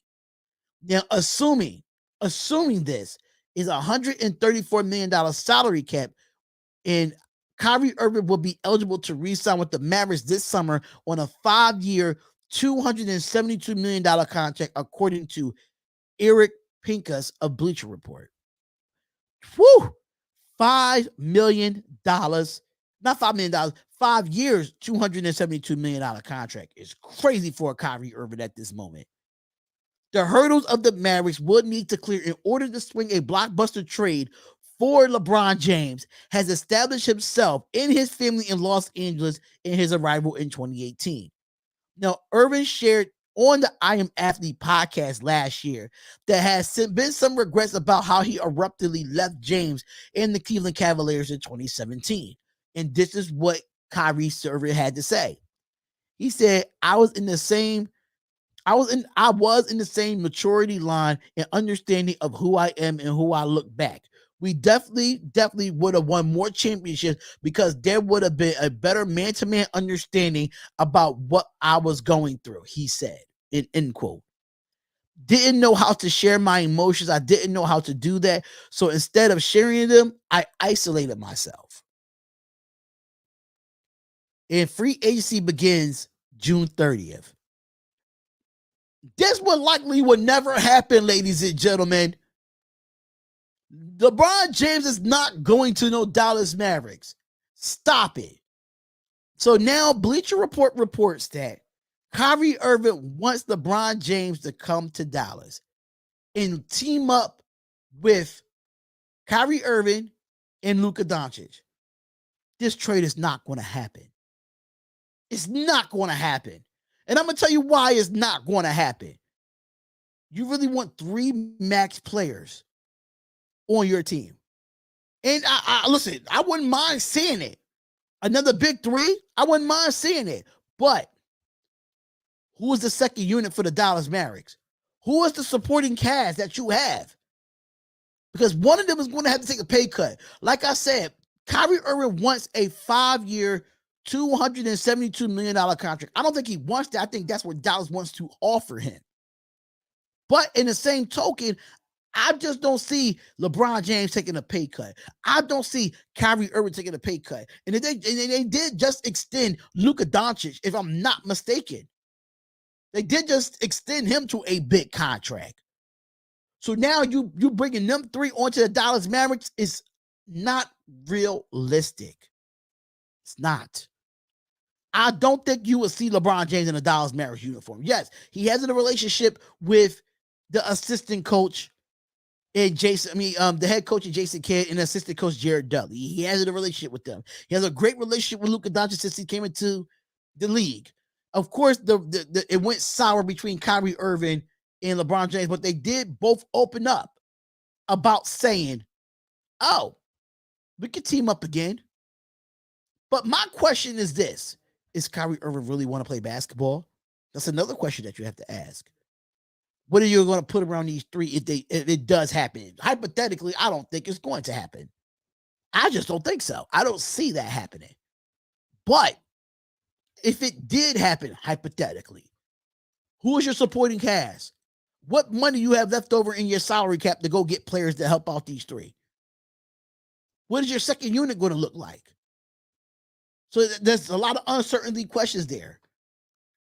Now, assuming this is $134 million salary cap, and Kyrie Irving will be eligible to re-sign with the Mavericks this summer on a 5-year, $272 million contract, according to Eric Pincus of Bleacher Report. Whew! $5 million, not $5 million, 5 years, $272 million contract is crazy for a Kyrie Irving at this moment. The hurdles of the Mavericks would need to clear in order to swing a blockbuster trade for LeBron James has established himself and his family in Los Angeles in his arrival in 2018. Now, Irvin shared on the I Am Athlete podcast last year that has been some regrets about how he abruptly left James and the Cleveland Cavaliers in 2017. And this is what Kyrie Irving had to say. He said, I was in the same maturity line and understanding of who I am and who I look back. We definitely would have won more championships because there would have been a better man-to-man understanding about what I was going through, he said, end quote. Didn't know how to share my emotions. I didn't know how to do that. So instead of sharing them, I isolated myself. And free agency begins June 30th. This one likely would never happen, ladies and gentlemen. LeBron James is not going to no Dallas Mavericks. Stop it. So now Bleacher Report reports that Kyrie Irving wants LeBron James to come to Dallas and team up with Kyrie Irving and Luka Doncic. This trade is not going to happen. It's not going to happen. And I'm going to tell you why it's not going to happen. You really want 3 max players on your team. And I listen, I wouldn't mind seeing it. Another big 3, I wouldn't mind seeing it. But who is the second unit for the Dallas Mavericks? Who is the supporting cast that you have? Because one of them is going to have to take a pay cut. Like I said, Kyrie Irving wants a 5-year, $272 million contract. I don't think he wants that. I think that's what Dallas wants to offer him. But in the same token, I just don't see LeBron James taking a pay cut. I don't see Kyrie Irving taking a pay cut. And they did just extend Luka Doncic, if I'm not mistaken. They did just extend him to a big contract. So now you bringing them 3 onto the Dallas Mavericks is not realistic. It's not. I don't think you will see LeBron James in a Dallas Mavericks uniform. Yes, he has a relationship with the assistant coach and the head coach and Jason Kidd and assistant coach Jared Dudley. He has a relationship with them. He has a great relationship with Luka Doncic since he came into the league. Of course, it went sour between Kyrie Irving and LeBron James, but they did both open up about saying, "Oh, we could team up again." But my question is this: is Kyrie Irving really want to play basketball? That's another question that you have to ask. What are you going to put around these 3 if it does happen? Hypothetically, I don't think it's going to happen. I just don't think so. I don't see that happening. But if it did happen, hypothetically, who is your supporting cast? What money you have left over in your salary cap to go get players to help out these 3? What is your second unit going to look like? So there's a lot of uncertainty questions there.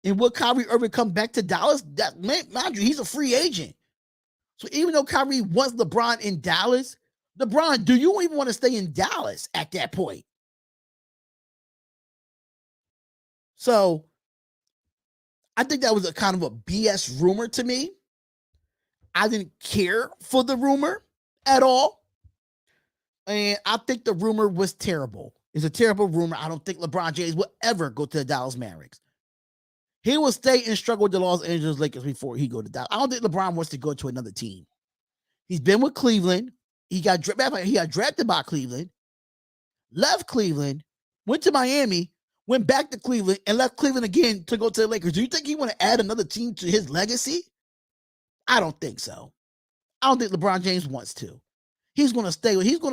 And will Kyrie Irving come back to Dallas? Mind you, he's a free agent. So even though Kyrie wants LeBron in Dallas, LeBron, do you even want to stay in Dallas at that point? So I think that was a kind of a BS rumor to me. I didn't care for the rumor at all. And I think the rumor was terrible. It's a terrible rumor. I don't think LeBron James will ever go to the Dallas Mavericks. He will stay and struggle with the Los Angeles Lakers before he go to Dallas. I don't think LeBron wants to go to another team. He's been with Cleveland. He got drafted by Cleveland, left Cleveland, went to Miami, went back to Cleveland, and left Cleveland again to go to the Lakers. Do you think he want to add another team to his legacy? I don't think so. I don't think LeBron James wants to. He's going to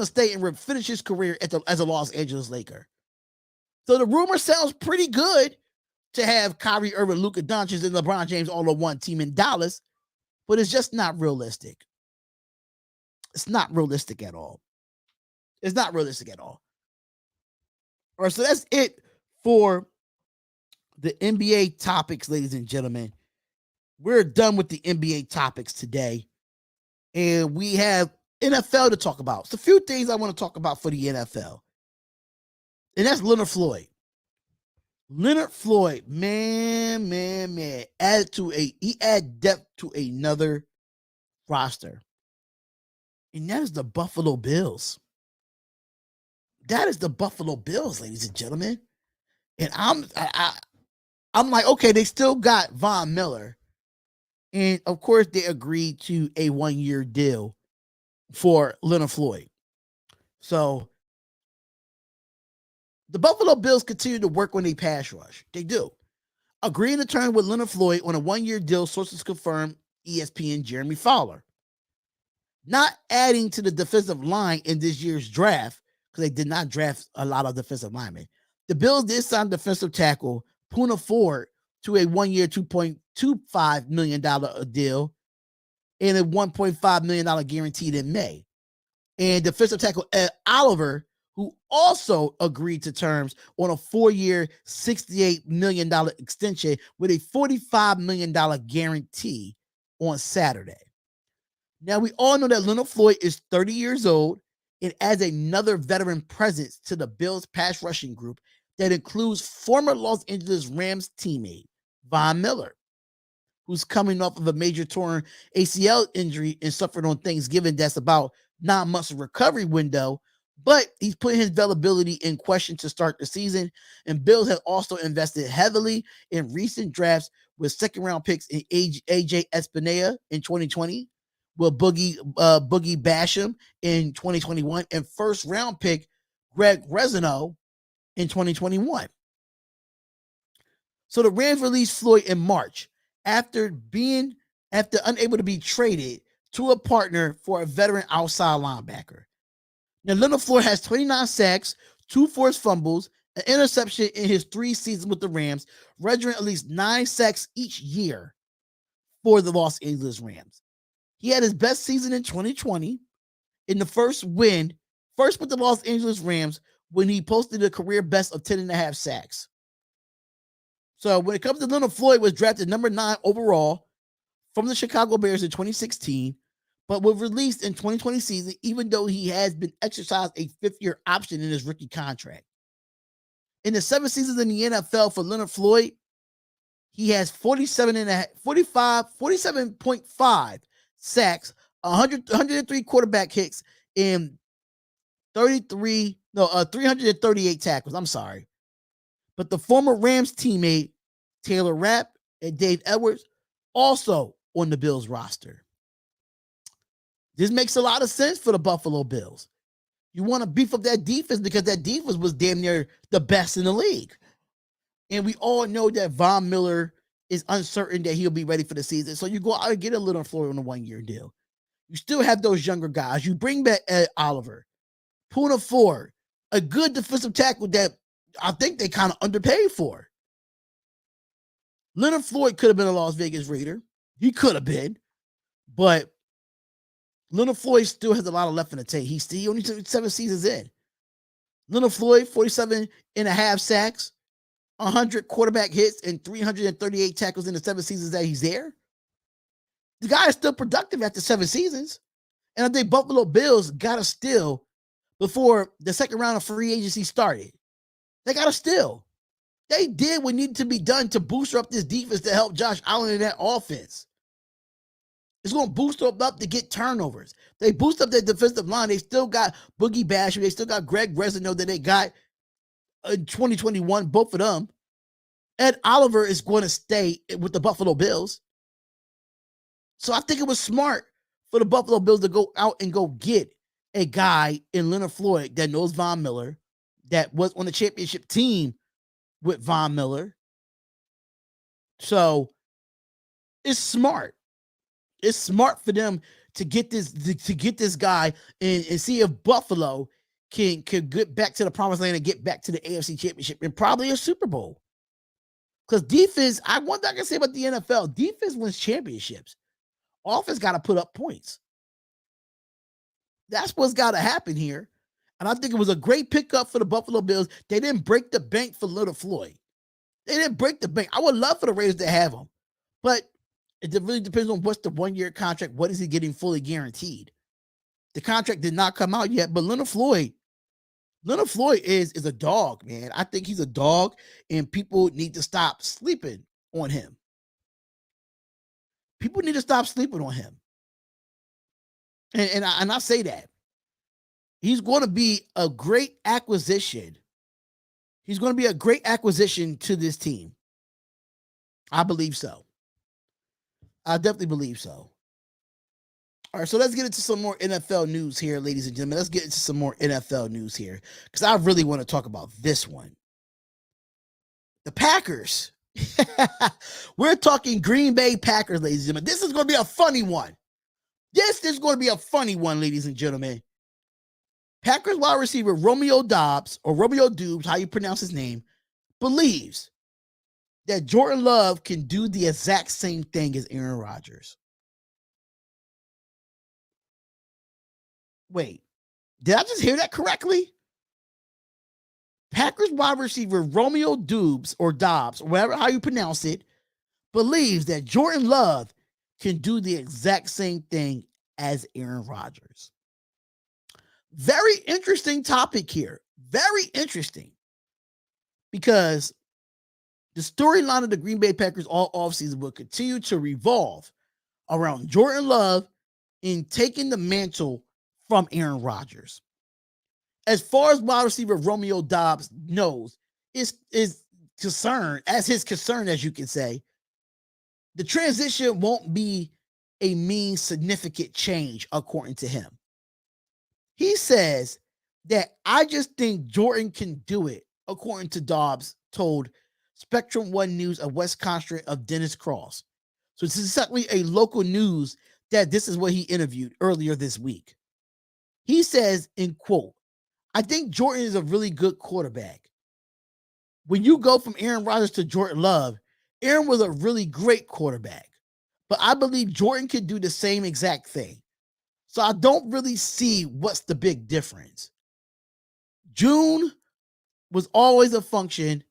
stay and finish his career as a Los Angeles Laker. So the rumor sounds pretty good to have Kyrie Irving, Luka Doncic, and LeBron James all on one team in Dallas, but it's just not realistic. It's not realistic at all. It's not realistic at all. All right, so that's it for the NBA topics, ladies and gentlemen. We're done with the NBA topics today, and we have NFL to talk about. It's a few things I want to talk about for the NFL, and that's Leonard Floyd. Leonard Floyd, man, added depth to another roster. And that is the Buffalo Bills. That is the Buffalo Bills, ladies and gentlemen. And I'm like, okay, they still got Von Miller. And of course, they agreed to a 1-year deal for Leonard Floyd. So the Buffalo Bills continue to work on a pass rush. They do. Agreeing to term with Leonard Floyd on a 1-year deal, sources confirm ESPN Jeremy Fowler. Not adding to the defensive line in this year's draft, because they did not draft a lot of defensive linemen. The Bills did sign defensive tackle Poona Ford to a 1-year, $2.25 million deal and a $1.5 million guaranteed in May. And defensive tackle Ed Oliver, who also agreed to terms on a 4-year, $68 million extension with a $45 million guarantee on Saturday. Now, we all know that Leonard Floyd is 30 years old and adds another veteran presence to the Bills' pass rushing group that includes former Los Angeles Rams teammate Von Miller, who's coming off of a major torn ACL injury and suffered on Thanksgiving. That's about 9 months of recovery window, but he's putting his availability in question to start the season. And Bills have also invested heavily in recent drafts with second-round picks in AJ Espinella in 2020, with Boogie Basham in 2021, and first-round pick Greg Resino in 2021. So the Rams released Floyd in March after unable to be traded to a partner for a veteran outside linebacker. Now, Leonard Floyd has 29 sacks, 2 forced fumbles, an interception in his 3 seasons with the Rams, registering at least 9 sacks each year for the Los Angeles Rams. He had his best season in 2020 in the first with the Los Angeles Rams, when he posted a career best of 10.5 sacks. So when it comes to Leonard Floyd, was drafted number 9 overall from the Chicago Bears in 2016, but was released in 2020 season, even though he has been exercised a 5th-year option in his rookie contract. In the 7 seasons in the NFL for Leonard Floyd, he has 47.5 sacks, 103 quarterback hits, and 338 tackles. I'm sorry. But the former Rams teammate, Taylor Rapp and Dave Edwards, also on the Bills roster. This makes a lot of sense for the Buffalo Bills. You want to beef up that defense because that defense was damn near the best in the league. And we all know that Von Miller is uncertain that he'll be ready for the season. So you go out and get a Leonard Floyd on a 1-year deal. You still have those younger guys. You bring back Ed Oliver, Poona Ford, a good defensive tackle that I think they kind of underpaid for. Leonard Floyd could have been a Las Vegas Raider. He could have been. But Leonard Floyd still has a lot of left in the tank. He's only 7 seasons in. Leonard Floyd, 47.5 sacks, 100 quarterback hits, and 338 tackles in the 7 seasons that he's there. The guy is still productive after 7 seasons. And I think Buffalo Bills got a steal before the second round of free agency started. They got a steal. They did what needed to be done to boost up this defense to help Josh Allen in that offense. It's going to boost up to get turnovers. They boost up their defensive line. They still got Boogie Basham. They still got Greg Resino that they got in 2021, both of them. Ed Oliver is going to stay with the Buffalo Bills. So I think it was smart for the Buffalo Bills to go out and go get a guy in Leonard Floyd that knows Von Miller, that was on the championship team with Von Miller. So it's smart. It's smart for them to get this guy and see if Buffalo can get back to the promised land and get back to the AFC Championship and probably a Super Bowl. Because defense, one thing I can say about the NFL, defense wins championships. Offense got to put up points. That's what's got to happen here. And I think it was a great pickup for the Buffalo Bills. They didn't break the bank for Leonard Floyd. They didn't break the bank. I would love for the Raiders to have him. But it really depends on what's the 1-year contract. What is he getting fully guaranteed? The contract did not come out yet, but Leonard Floyd is a dog, man. I think he's a dog, and people need to stop sleeping on him. People need to stop sleeping on him. And I say that. He's going to be a great acquisition. He's going to be a great acquisition to this team. I believe so. I definitely believe so. All right, so let's get into some more NFL news here, ladies and gentlemen. Let's get into some more NFL news here because I really want to talk about this one. The Packers. We're talking Green Bay Packers, ladies and gentlemen. This is going to be a funny one. This is going to be a funny one, ladies and gentlemen. Packers wide receiver Romeo Doubs, or Romeo Doubs, how you pronounce his name, believes that Jordan Love can do the exact same thing as Aaron Rodgers. Wait, did I just hear that correctly? Packers wide receiver Romeo Doubs, or Dobbs, or whatever how you pronounce it, believes that Jordan Love can do the exact same thing as Aaron Rodgers. Very interesting topic here. Very interesting. Because the storyline of the Green Bay Packers all offseason will continue to revolve around Jordan Love in taking the mantle from Aaron Rodgers. As far as wide receiver Romeo Doubs knows, is concerned, as his concern, as you can say, the transition won't be a mean significant change, according to him. He says that I just think Jordan can do it, according to Dobbs told Spectrum One News, a Wisconsin of Dennis Cross. So this is exactly a local news that this is what he interviewed earlier this week. He says, in quote, I think Jordan is a really good quarterback. When you go from Aaron Rodgers to Jordan Love, Aaron was a really great quarterback. But I believe Jordan could do the same exact thing. So I don't really see what's the big difference. June was always a function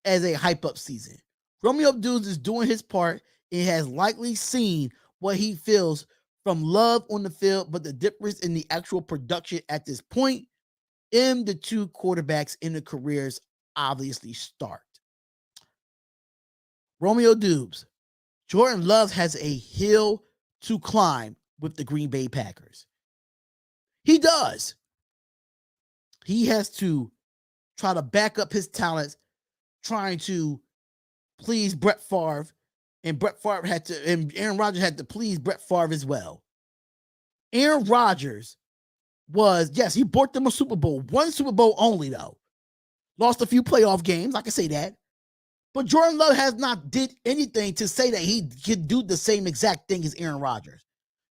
as a hype-up season. Romeo Doubs is doing his part and has likely seen what he feels from Love on the field, but the difference in the actual production at this point in the two quarterbacks in the careers obviously start. Romeo Doubs. Jordan Love has a hill to climb with the Green Bay Packers. He does. He has to try to back up his talents, trying to please Brett Favre, and Aaron Rodgers had to please Brett Favre as well. Aaron Rodgers was, yes, he brought them a Super Bowl, one Super Bowl only though. Lost a few playoff games, I can say that. But Jordan Love has not did anything to say that he could do the same exact thing as Aaron Rodgers.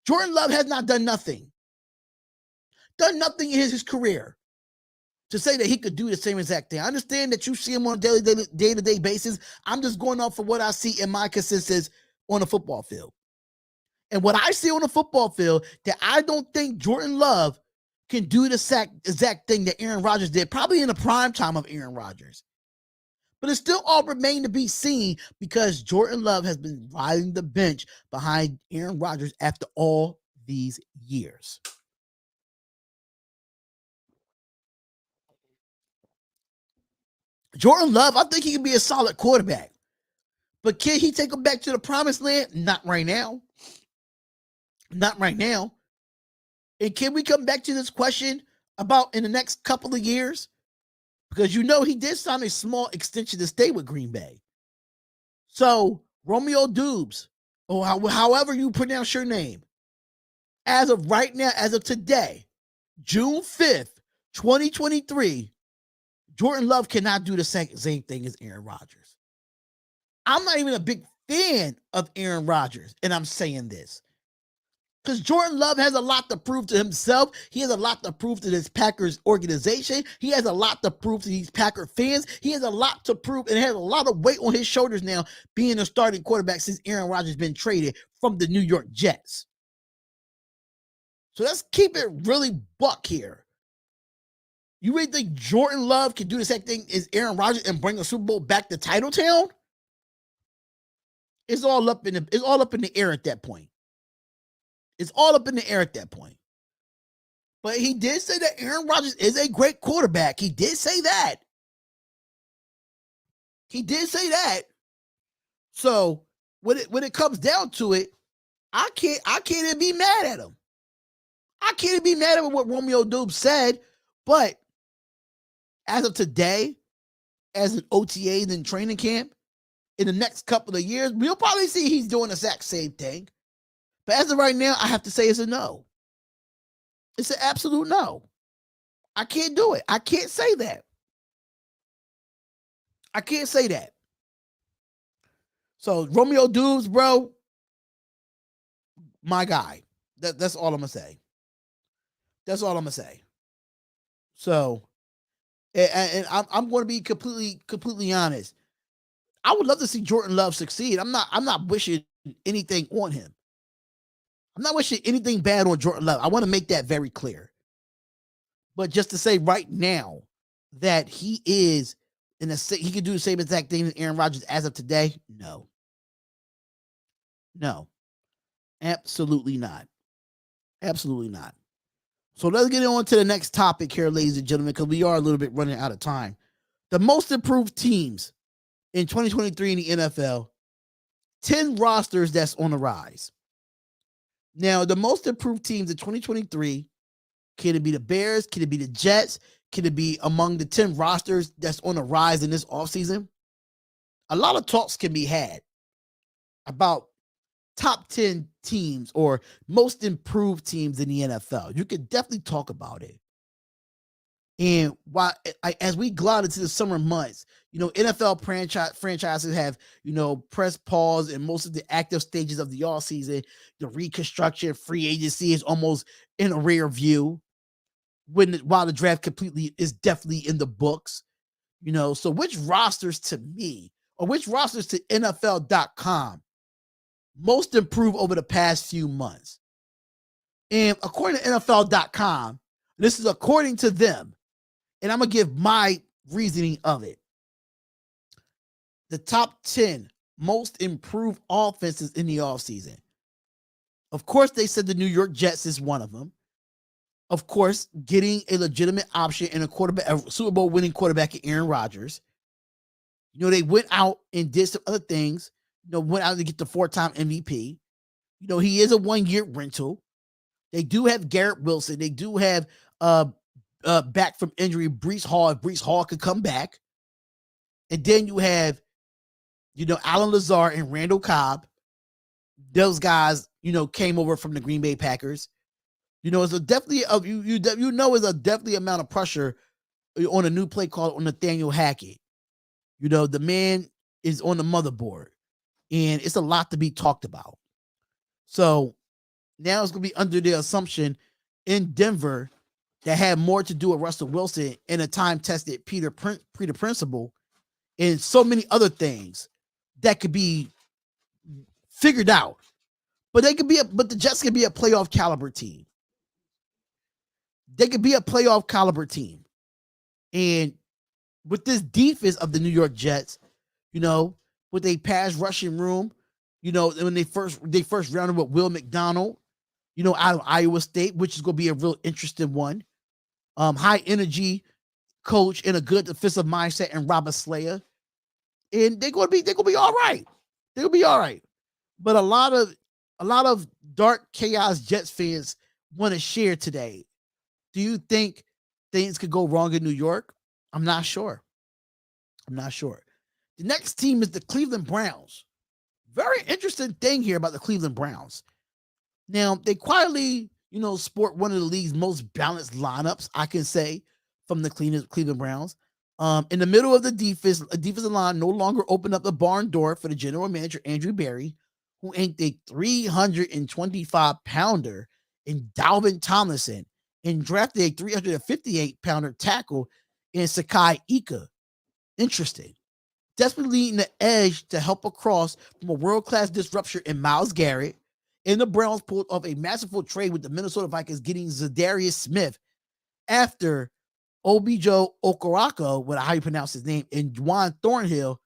Jordan Love has not done nothing. Done nothing in his career to say that he could do the same exact thing. I understand that you see him on a day-to-day basis. I'm just going off of what I see in my consistency on the football field. And what I see on the football field, that I don't think Jordan Love can do the exact thing that Aaron Rodgers did, probably in the prime time of Aaron Rodgers. But it still all remains to be seen because Jordan Love has been riding the bench behind Aaron Rodgers after all these years. Jordan Love, I think he can be a solid quarterback. But can he take him back to the promised land? Not right now. Not right now. And can we come back to this question about in the next couple of years? Because you know he did sign a small extension to stay with Green Bay. So Romeo Doubs, or however you pronounce your name, as of right now, as of today, June 5th, 2023, Jordan Love cannot do the same thing as Aaron Rodgers. I'm not even a big fan of Aaron Rodgers, and I'm saying this. Because Jordan Love has a lot to prove to himself. He has a lot to prove to this Packers organization. He has a lot to prove to these Packer fans. He has a lot to prove and has a lot of weight on his shoulders now being a starting quarterback since Aaron Rodgers has been traded from the New York Jets. So let's keep it really buck here. You really think Jordan Love can do the same thing as Aaron Rodgers and bring a Super Bowl back to Titletown? It's all up in the air at that point. It's all up in the air at that point. But he did say that Aaron Rodgers is a great quarterback. He did say that. He did say that. So when it comes down to it, I can't even be mad at him. I can't be mad at what Romeo Doubs said, but as of today, as an OTA in training camp, in the next couple of years, we'll probably see he's doing the exact same thing. But as of right now, I have to say it's a no. It's an absolute no. I can't do it. I can't say that. I can't say that. So Romeo Doubs, bro, my guy. That's all I'm gonna say. That's all I'm gonna say. So, and I'm going to be completely honest. I would love to see Jordan Love succeed. I'm not wishing anything on him. I'm not wishing anything bad on Jordan Love. I want to make that very clear. But just to say right now that he is he can do the same exact thing as Aaron Rodgers as of today, no. No. Absolutely not. Absolutely not. So let's get on to the next topic here, ladies and gentlemen, because we are a little bit running out of time. The most improved teams in 2023 in the NFL, 10 rosters that's on the rise. Now, the most improved teams in 2023, can it be the Bears? Can it be the Jets? Can it be among the 10 rosters that's on the rise in this offseason? A lot of talks can be had about top 10 teams or most improved teams in the NFL. You could definitely talk about it. And while as we glide into the summer months, NFL franchises have, press pause in most of the active stages of the off season. The reconstruction, free agency is almost in a rear view while the draft completely is definitely in the books. So which rosters to me or which rosters to NFL.com most improved over the past few months? And according to NFL.com, this is according to them, and I'm going to give my reasoning of it. The top 10 most improved offenses in the offseason. Of course, they said the New York Jets is one of them. Of course, getting a legitimate option in a Super Bowl winning quarterback in Aaron Rodgers. They went out and did some other things. Went out to get the 4-time MVP. He is a 1-year rental. They do have Garrett Wilson. They do have back from injury Breece Hall. If Breece Hall could come back. And then you have, Alan Lazard and Randall Cobb. Those guys, came over from the Green Bay Packers. It's definitely it's a definitely amount of pressure on a new play call on Nathaniel Hackett. The man is on the motherboard, and it's a lot to be talked about. So now it's going to be under the assumption in Denver that had more to do with Russell Wilson and a time-tested Peter principle and so many other things that could be figured out. But the Jets could be a playoff caliber team. They could be a playoff caliber team. And with this defense of the New York Jets, with a pass rushing room, when they first rounded with Will McDonald, out of Iowa State, which is going to be a real interesting one. High energy coach and a good defensive mindset and Robert Slayer. And they're going to be all right. They're going to be all right. But a lot of dark chaos Jets fans want to share today. Do you think things could go wrong in New York? I'm not sure. The next team is the Cleveland Browns. Very interesting thing here about the Cleveland Browns. Now, they quietly, sport one of the league's most balanced lineups, I can say, from the Cleveland Browns. In the middle of the defensive line no longer opened up the barn door for the general manager, Andrew Berry, who inked a 325-pounder in Dalvin Tomlinson and drafted a 358-pounder tackle in Sakai Ika. Interesting. Desperately needing the edge to help across from a world-class disruption in Myles Garrett, and the Browns pulled off a masterful trade with the Minnesota Vikings, getting Zadarius Smith after Obijo Okorako, how you pronounce his name, and Juwan Thornhill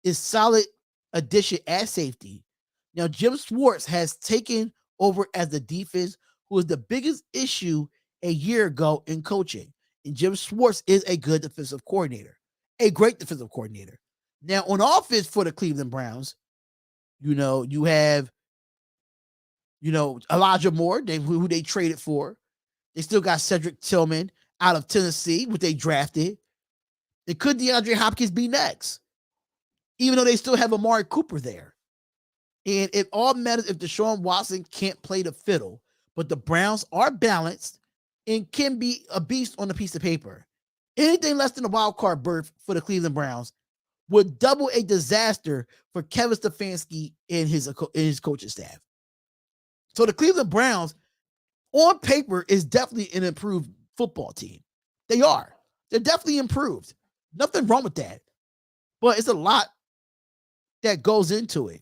is solid addition as safety. Now, Jim Schwartz has taken over as the defense, who was the biggest issue a year ago in coaching. And Jim Schwartz is a good defensive coordinator, a great defensive coordinator. Now, on offense for the Cleveland Browns, you have, Elijah Moore, who they traded for. They still got Cedric Tillman out of Tennessee, which they drafted. And could DeAndre Hopkins be next? Even though they still have Amari Cooper there. And it all matters if Deshaun Watson can't play the fiddle. But the Browns are balanced and can be a beast on a piece of paper. Anything less than a wild card berth for the Cleveland Browns would double a disaster for Kevin Stefanski and his coaching staff. So the Cleveland Browns, on paper, is definitely an improved football team. They are. They're definitely improved. Nothing wrong with that. But it's a lot that goes into it.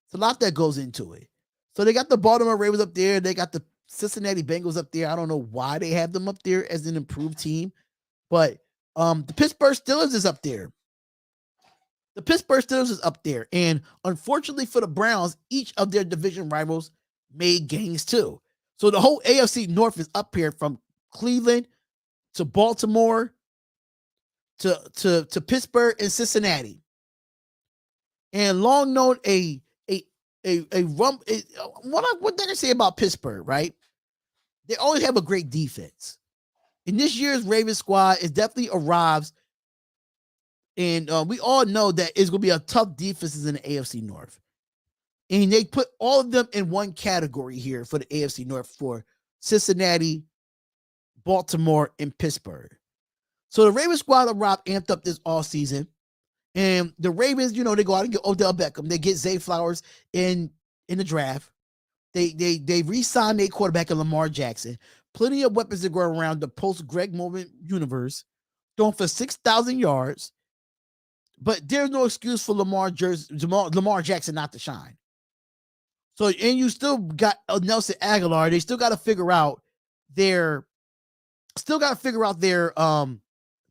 It's a lot that goes into it. So they got the Baltimore Ravens up there. They got the Cincinnati Bengals up there. I don't know why they have them up there as an improved team. But the Pittsburgh Steelers is up there. The Pittsburgh Steelers is up there. And unfortunately for the Browns, each of their division rivals made gains too. So the whole AFC North is up here from Cleveland to Baltimore to Pittsburgh and Cincinnati. And long known what did I say about Pittsburgh, right? They always have a great defense. And this year's Ravens squad is definitely arrives. And we all know that it's going to be a tough defenses in the AFC North. And they put all of them in one category here for the AFC North for Cincinnati, Baltimore, and Pittsburgh. So the Ravens squad arrived amped up this all season. And the Ravens, they go out and get Odell Beckham. They get Zay Flowers in the draft. They re-signed their quarterback in Lamar Jackson. Plenty of weapons to go around the post-Greg Moment universe. Throwing for 6,000 yards. But there's no excuse for Lamar Jackson not to shine. So, and you still got Nelson Aguilar. They still got to figure out their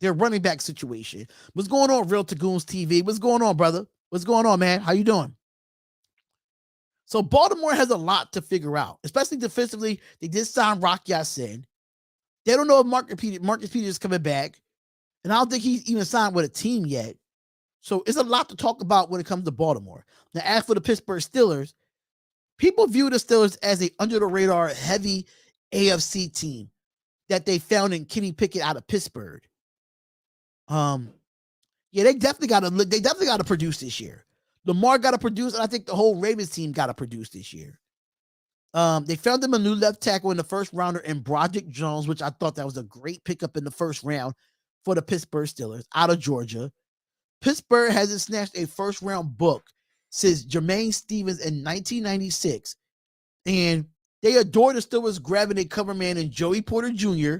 running back situation. What's going on, Real Tagoons TV? What's going on, brother? What's going on, man? How you doing? So Baltimore has a lot to figure out, especially defensively. They did sign Rock Ya-Sin. They don't know if Marcus Peters is coming back. And I don't think he's even signed with a team yet. So it's a lot to talk about when it comes to Baltimore. Now, as for the Pittsburgh Steelers, people view the Steelers as a under-the-radar, heavy AFC team that they found in Kenny Pickett out of Pittsburgh. They definitely got to produce this year. Lamar got to produce, and I think the whole Ravens team got to produce this year. They found them a new left tackle in the first rounder in Broderick Jones, which I thought that was a great pickup in the first round for the Pittsburgh Steelers out of Georgia. Pittsburgh hasn't snatched a first-round book since Jermaine Stevens in 1996, and they adore the Steelers grabbing a cover man in Joey Porter Jr.,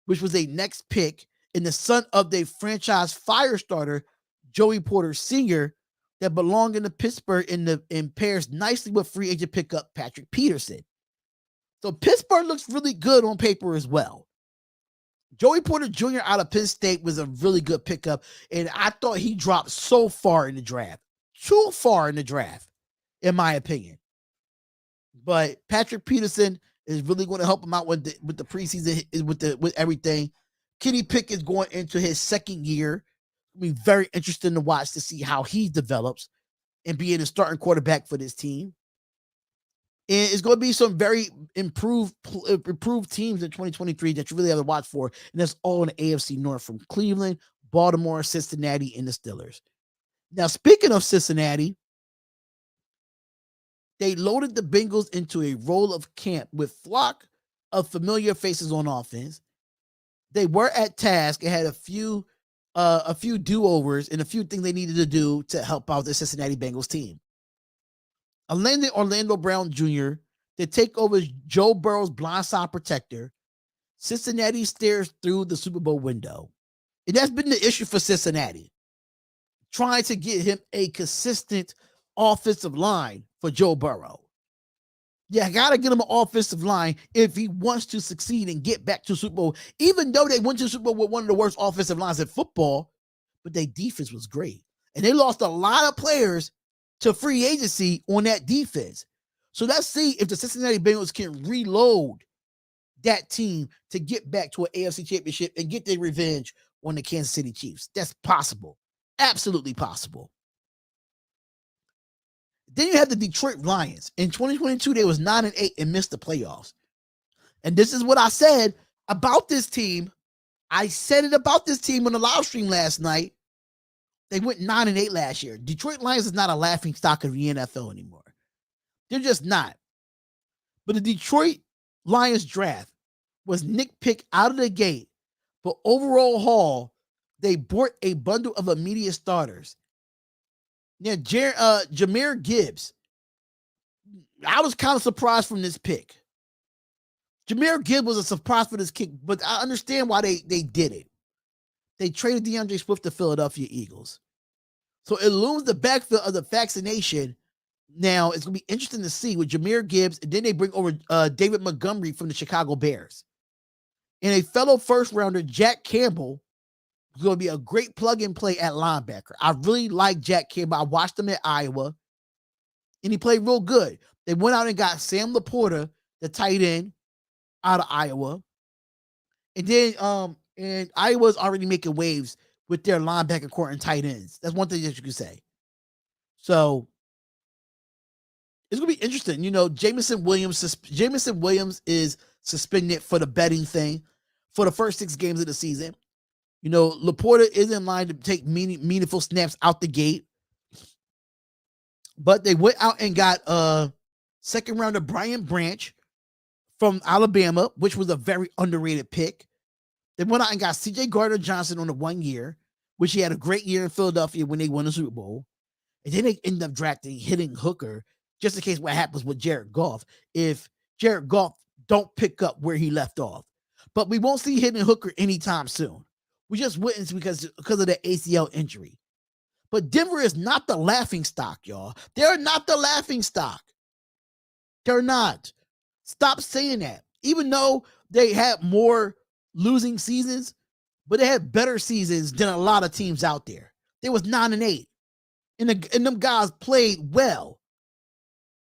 which was a next pick, and the son of their franchise fire starter, Joey Porter Sr., that belonged in the Pittsburgh and pairs nicely with free agent pickup Patrick Peterson. So Pittsburgh looks really good on paper as well. Joey Porter Jr. out of Penn State was a really good pickup, and I thought he dropped so far in the draft. Too far in the draft, in my opinion. But Patrick Peterson is really going to help him out with the preseason, with everything. Kenny Pickett's going into his second year. It'll be very interesting to watch to see how he develops and being a starting quarterback for this team. And it's going to be some very improved teams in 2023 that you really have to watch for. And that's all in the AFC North from Cleveland, Baltimore, Cincinnati, and the Steelers. Now, speaking of Cincinnati, they loaded the Bengals into a roll of camp with flock of familiar faces on offense. They were at task and had a few do-overs and a few things they needed to do to help out the Cincinnati Bengals team. Landon Orlando Brown Jr. to take over Joe Burrow's blindside protector. Cincinnati stares through the Super Bowl window. And that's been the issue for Cincinnati. Trying to get him a consistent offensive line for Joe Burrow. Yeah, I got to get him an offensive line if he wants to succeed and get back to Super Bowl. Even though they went to Super Bowl with one of the worst offensive lines in football, but their defense was great. And they lost a lot of players to free agency on that defense. So let's see if the Cincinnati Bengals can reload that team to get back to an AFC championship and get their revenge on the Kansas City Chiefs. That's possible. Absolutely possible. Then you have the Detroit Lions. In 2022, they was 9-8 and missed the playoffs. And this is what I said about this team. I said it about this team on the live stream last night. They went 9-8 last year. Detroit Lions is not a laughing stock of the NFL anymore. They're just not. But the Detroit Lions draft was nitpicked out of the gate. But overall haul, they bought a bundle of immediate starters. Now, Jahmyr Gibbs, I was kind of surprised from this pick. Jahmyr Gibbs was a surprise for this kick, but I understand why they did it. They traded DeAndre Swift to Philadelphia Eagles. So it looms the backfield of the vaccination. Now, it's going to be interesting to see with Jahmyr Gibbs, and then they bring over David Montgomery from the Chicago Bears. And a fellow first-rounder, Jack Campbell, is going to be a great plug-and-play at linebacker. I really like Jack Campbell. I watched him at Iowa, and he played real good. They went out and got Sam Laporta, the tight end, out of Iowa. And then and Iowa's already making waves with their linebacker core and tight ends. That's one thing that you can say. So it's going to be interesting. You know, Jameson Williams is suspended for the betting thing for the first 6 games of the season. You know, Laporta is in line to take meaningful snaps out the gate. But they went out and got second rounder Brian Branch from Alabama, which was a very underrated pick. They went out and got C.J. Gardner-Johnson on the 1 year, which he had a great year in Philadelphia when they won the Super Bowl. And then they ended up drafting Hitting Hooker, just in case what happens with Jared Goff, if Jared Goff don't pick up where he left off. But we won't see Hitting Hooker anytime soon. We just witnessed because of the ACL injury. But Denver is not the laughing stock, y'all. They're not the laughing stock. They're not. Stop saying that. Even though they had more losing seasons, but they had better seasons than a lot of teams out there. They was 9-8. And them guys played well.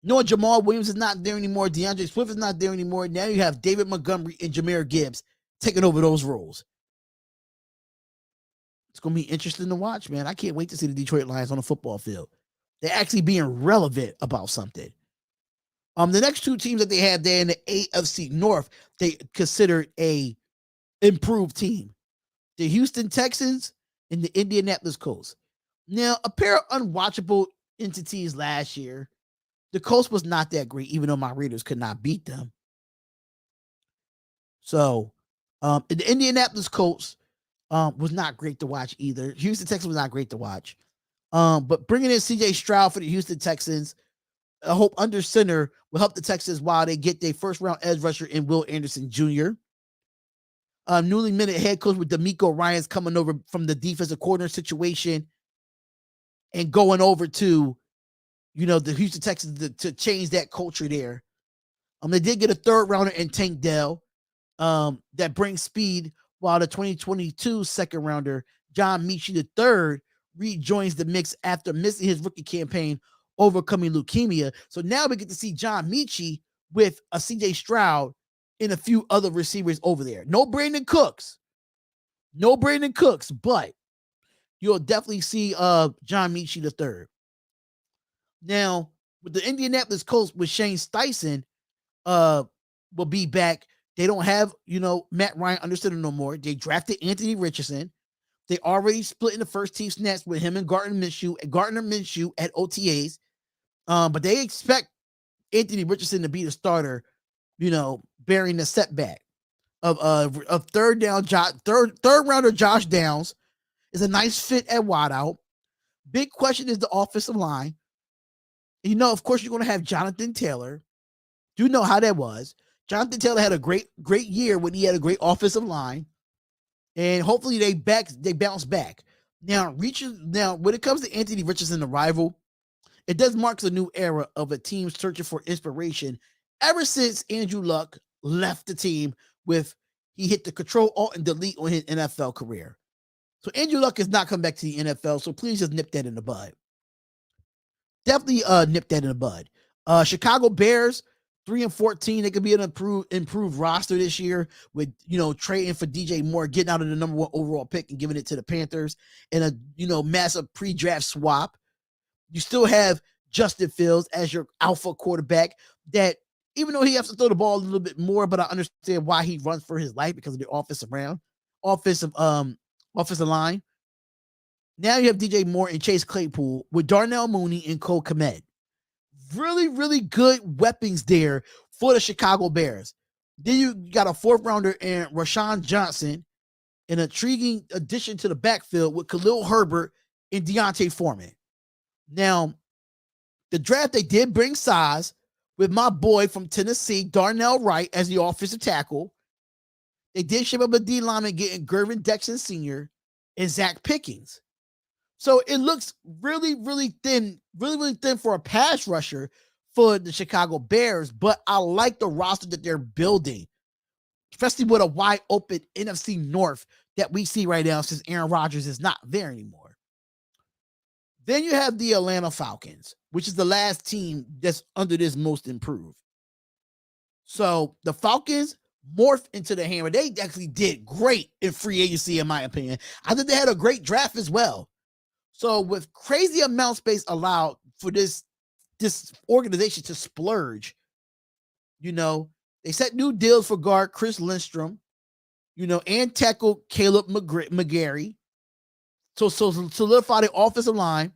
Noah Jamal Williams is not there anymore. DeAndre Swift is not there anymore. Now you have David Montgomery and Jahmyr Gibbs taking over those roles. It's going to be interesting to watch, man. I can't wait to see the Detroit Lions on the football field. They're actually being relevant about something. The next 2 teams that they had there in the AFC North, they considered a improved team. The Houston Texans and the Indianapolis Colts. Now, a pair of unwatchable entities last year. The Colts was not that great, even though my Raiders could not beat them. So, the Indianapolis Colts was not great to watch either. Houston Texans was not great to watch. But bringing in C.J. Stroud for the Houston Texans, I hope under center will help the Texans while they get their first-round edge rusher in Will Anderson Jr. Newly minute head coach with D'Amico Ryans coming over from the defensive corner situation and going over to, you know, the Houston Texans to change that culture there. They did get a 3rd rounder in Tank Dell that brings speed, while the 2022 second rounder John Mechie III rejoins the mix after missing his rookie campaign, overcoming leukemia. So now we get to see John Mechie with a C.J. Stroud and a few other receivers over there. No Brandon Cooks, but you'll definitely see John Mechie III. Now, with the Indianapolis Colts, with Shane Steichen will be back. They don't have, you know, Matt Ryan under center no more. They drafted Anthony Richardson. They already split in the first team snaps with him and Gardner Minshew at OTAs. But they expect Anthony Richardson to be the starter, you know, bearing the setback of third rounder Josh Downs is a nice fit at wideout. Big question is the offensive line. And you know, of course, you're going to have Jonathan Taylor. Do you know how that was? Jonathan Taylor had a great year when he had a great offensive line. And hopefully they bounce back. Now, when it comes to Anthony Richardson, the rival, it does mark a new era of a team searching for inspiration ever since Andrew Luck left the team he hit the Control, Alt, and Delete on his NFL career. So Andrew Luck is not coming back to the NFL, so please just nip that in the bud. Definitely nip that in the bud. Chicago Bears, 3-14. They could be an improved roster this year with, you know, trading for DJ Moore, getting out of the number 1 overall pick and giving it to the Panthers in a, you know, massive pre-draft swap. You still have Justin Fields as your alpha quarterback that even though he has to throw the ball a little bit more, but I understand why he runs for his life because of the offensive line. Now you have DJ Moore and Chase Claypool with Darnell Mooney and Cole Kmet. Really, really good weapons there for the Chicago Bears. Then you got a fourth rounder in Rashawn Johnson, an intriguing addition to the backfield with Khalil Herbert and Deontay Foreman. Now, the draft, they did bring size with my boy from Tennessee, Darnell Wright, as the offensive tackle. They did ship up a D lineman getting Gervin Dexter Sr. and Zach Pickens. So it looks really, really thin for a pass rusher for the Chicago Bears, but I like the roster that they're building, especially with a wide open NFC North that we see right now since Aaron Rodgers is not there anymore. Then you have the Atlanta Falcons, which is the last team that's under this most improved. So the Falcons morphed into the Hammer. They actually did great in free agency, in my opinion. I think they had a great draft as well. So with crazy amount of space allowed for this organization to splurge, they set new deals for guard Chris Lindstrom, and tackle Caleb McGarry. So solidify the offensive line.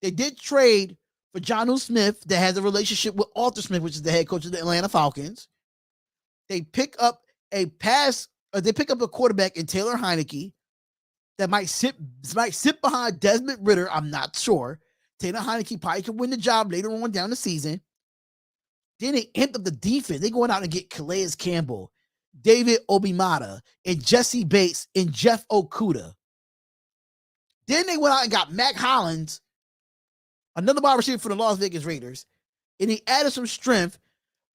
They did trade for Jonnu Smith that has a relationship with Arthur Smith, which is the head coach of the Atlanta Falcons. They pick up a quarterback in Taylor Heineke that might sit behind Desmond Ridder. I'm not sure. Taylor Heineke probably could win the job later on down the season. Then they end up the defense. They going out and get Calais Campbell, David Obimata, and Jesse Bates, and Jeff Okuda. Then they went out and got Mac Hollins, another wide receiver for the Las Vegas Raiders, and he added some strength,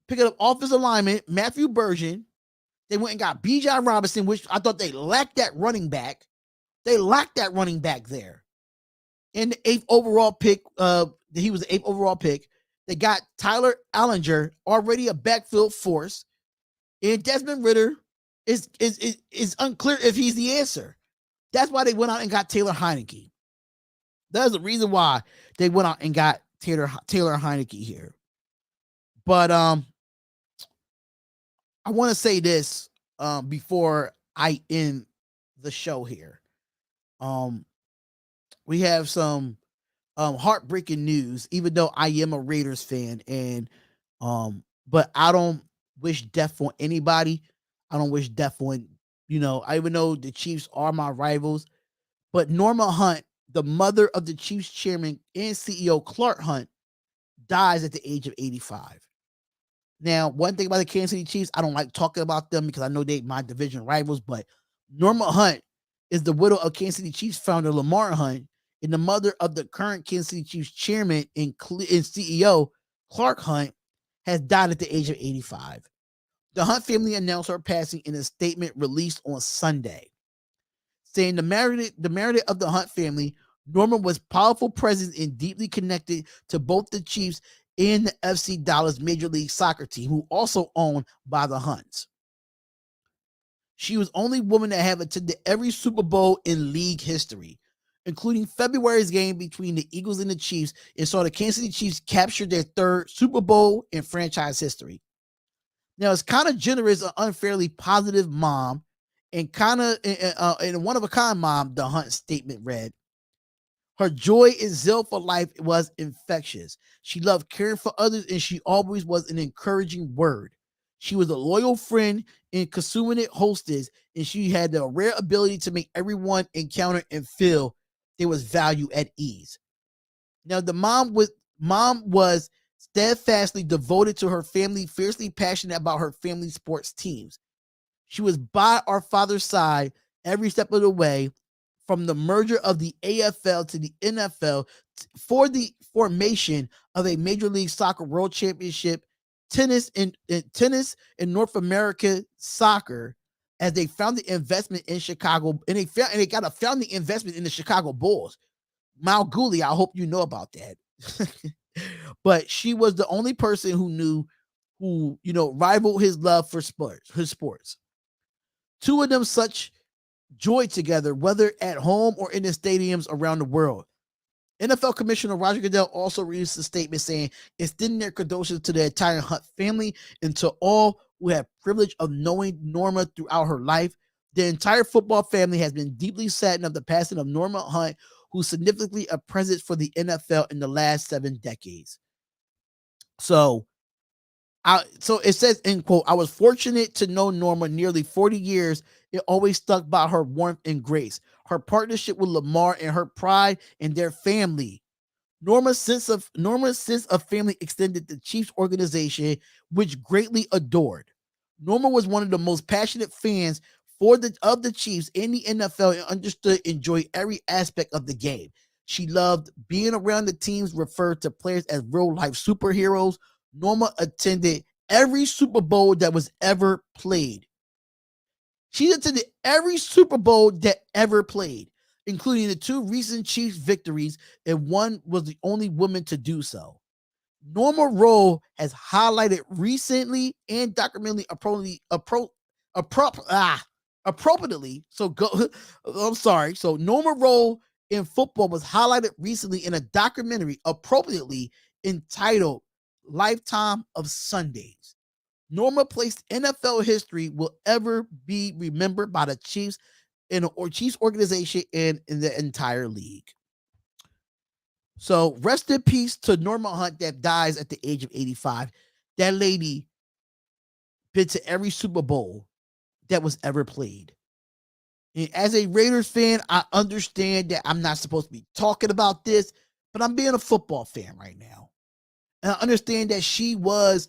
picking up offensive lineman Matthew Bergeron. They went and got Bijan Robinson, which I thought they lacked that running back. They lacked that running back there. In the 8th overall pick, he was the 8th overall pick. They got Tyler Allinger, already a backfield force. And Desmond Ridder is unclear if he's the answer. That's why they went out and got Taylor Heineke. That's the reason why they went out and got Taylor Heineke here. But I want to say this before I end the show here. We have some heartbreaking news, even though I am a Raiders fan, and but I don't wish death on anybody. I don't wish death on, I even know the Chiefs are my rivals, but Norma Hunt, the mother of the Chiefs chairman and CEO Clark Hunt, dies at the age of 85. Now, one thing about the Kansas City Chiefs, I don't like talking about them because I know they my division rivals, but Norma Hunt is the widow of Kansas City Chiefs founder Lamar Hunt and the mother of the current Kansas City Chiefs chairman and CEO Clark Hunt, has died at the age of 85. The Hunt family announced her passing in a statement released on Sunday, saying the merit of the Hunt family, Norma was powerful presence and deeply connected to both the Chiefs and the FC Dallas Major League Soccer team, who also owned by the Hunts. She was the only woman to have attended every Super Bowl in league history, including February's game between the Eagles and the Chiefs, and saw the Kansas City Chiefs capture their 3rd Super Bowl in franchise history. Now, it's kind of generous, an unfairly positive mom, and kind of and one-of-a-kind mom, the Hunt statement read. Her joy and zeal for life was infectious. She loved caring for others, and she always was an encouraging word. She was a loyal friend and consummate hostess, and she had the rare ability to make everyone encounter and feel there was value at ease. Now, the mom was steadfastly devoted to her family, fiercely passionate about her family sports teams. She was by our father's side every step of the way, from the merger of the AFL to the NFL, for the formation of a Major League Soccer World Championship, tennis and North America soccer, as they found the investment in Chicago, and they got a founding investment in the Chicago Bulls. Mal Gooley, I hope you know about that. But she was the only person who rivaled his love for sports. Two of them such joy together, whether at home or in the stadiums around the world. NFL Commissioner Roger Goodell also released a statement saying, extending their condolences to the entire Hunt family and to all who have privilege of knowing Norma throughout her life. The entire football family has been deeply saddened of the passing of Norma Hunt, who significantly a presence for the NFL in the last 7 decades. So it says, end quote, I was fortunate to know Norma nearly 40 years. It always stuck by her warmth and grace, her partnership with Lamar, and her pride in their family. Norma's sense of family extended the Chiefs organization, which greatly adored. Norma was one of the most passionate fans of the Chiefs in the NFL and understood and enjoyed every aspect of the game. She loved being around the teams, referred to players as real-life superheroes. Norma attended every Super Bowl that was ever played. She attended every Super Bowl that ever played, including the 2 recent Chiefs victories, and one was the only woman to do so. Norma role has highlighted recently and documentally appropriately. So Norma role in football was highlighted recently in a documentary appropriately entitled Lifetime of Sundays. Norma placed NFL history will ever be remembered by the Chiefs Chiefs organization and in the entire league. So rest in peace to Norma Hunt, that dies at the age of 85. That lady been to every Super Bowl that was ever played. And as a Raiders fan, I understand that I'm not supposed to be talking about this, but I'm being a football fan right now. And I understand that she was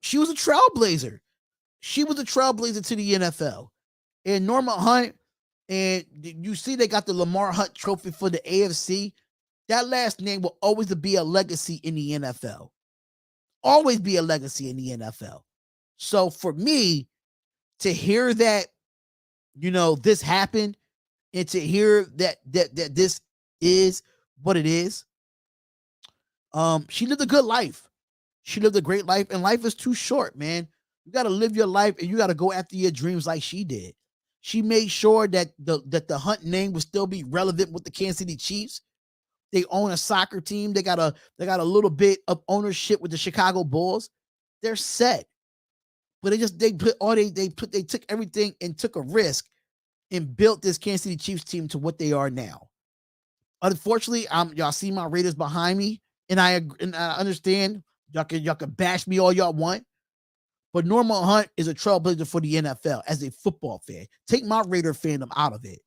a trailblazer. She was a trailblazer to the NFL. And Norma Hunt, and you see they got the Lamar Hunt trophy for the AFC. That last name will always be a legacy in the NFL. Always be a legacy in the NFL. So for me to hear that, this happened, and to hear that this is what it is, she lived a good life. She lived a great life, and life is too short, man. You got to live your life, and you got to go after your dreams like she did. She made sure that the Hunt name would still be relevant with the Kansas City Chiefs. They own a soccer team. They got a little bit of ownership with the Chicago Bulls. They're set. But they took everything and took a risk and built this Kansas City Chiefs team to what they are now. Unfortunately, y'all see my Raiders behind me, and I understand y'all can bash me all y'all want. But Norma Hunt is a trailblazer for the NFL as a football fan. Take my Raider fandom out of it.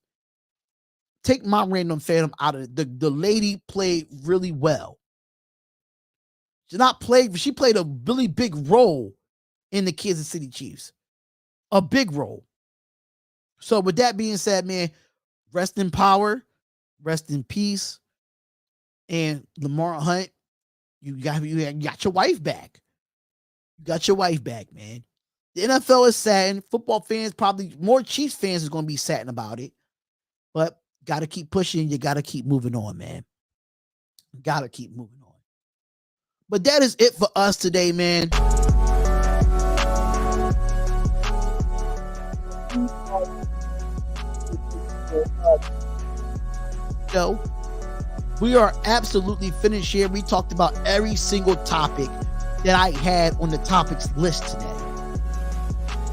Take my random fandom out of it. The lady played really well. She played a really big role in the Kansas City Chiefs. A big role. So with that being said, man, rest in power, rest in peace. And Lamar Hunt, you got your wife back. You got your wife back, man. The NFL is saddened. Football fans, probably more Chiefs fans, is going to be saddened about it. But got to keep pushing. You got to keep moving on, man. Got to keep moving on. But that is it for us today, man. So, we are absolutely finished here. We talked about every single topic that I had on the topics list today.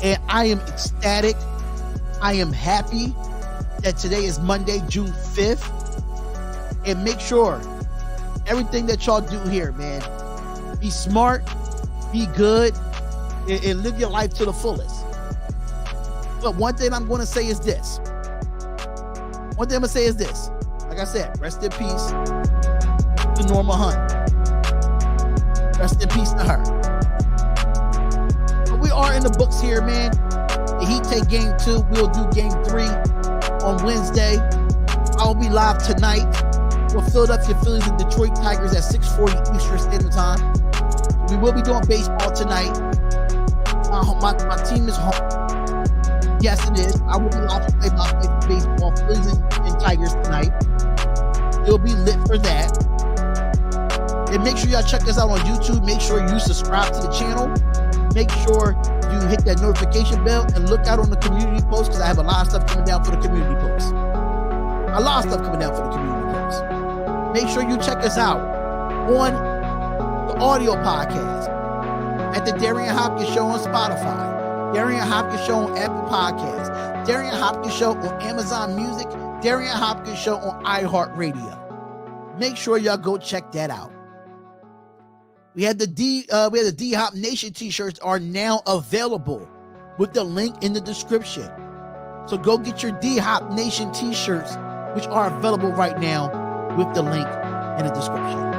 And I am ecstatic. I am happy that today is Monday, June 5th. And make sure everything that y'all do here, man, be smart, be good, and live your life to the fullest. But one thing I'm going to say is this. Like I said, rest in peace to Norma Hunt. Rest in peace to her. But we are in the books here, man. The Heat take game 2. We'll do game 3 on Wednesday. I'll be live tonight for Philadelphia Phillies and Detroit Tigers at 6:40 Eastern Standard Time. We will be doing baseball tonight. My team is home. Yes, it is. I will be live to play my baseball, Phillies and Tigers tonight. It'll be lit for that. And make sure y'all check us out on YouTube. Make sure you subscribe to the channel. Make sure you hit that notification bell and look out on the community post, because I have a lot of stuff coming down for the community post. Make sure you check us out on the audio podcast at the Darion Hopkins Show on Spotify, Darion Hopkins Show on Apple Podcasts, Darion Hopkins Show on Amazon Music, Darion Hopkins Show on iHeartRadio. Make sure y'all go check that out. We had the D-Hop Nation t-shirts are now available with the link in the description. So go get your D-Hop Nation t-shirts, which are available right now with the link in the description.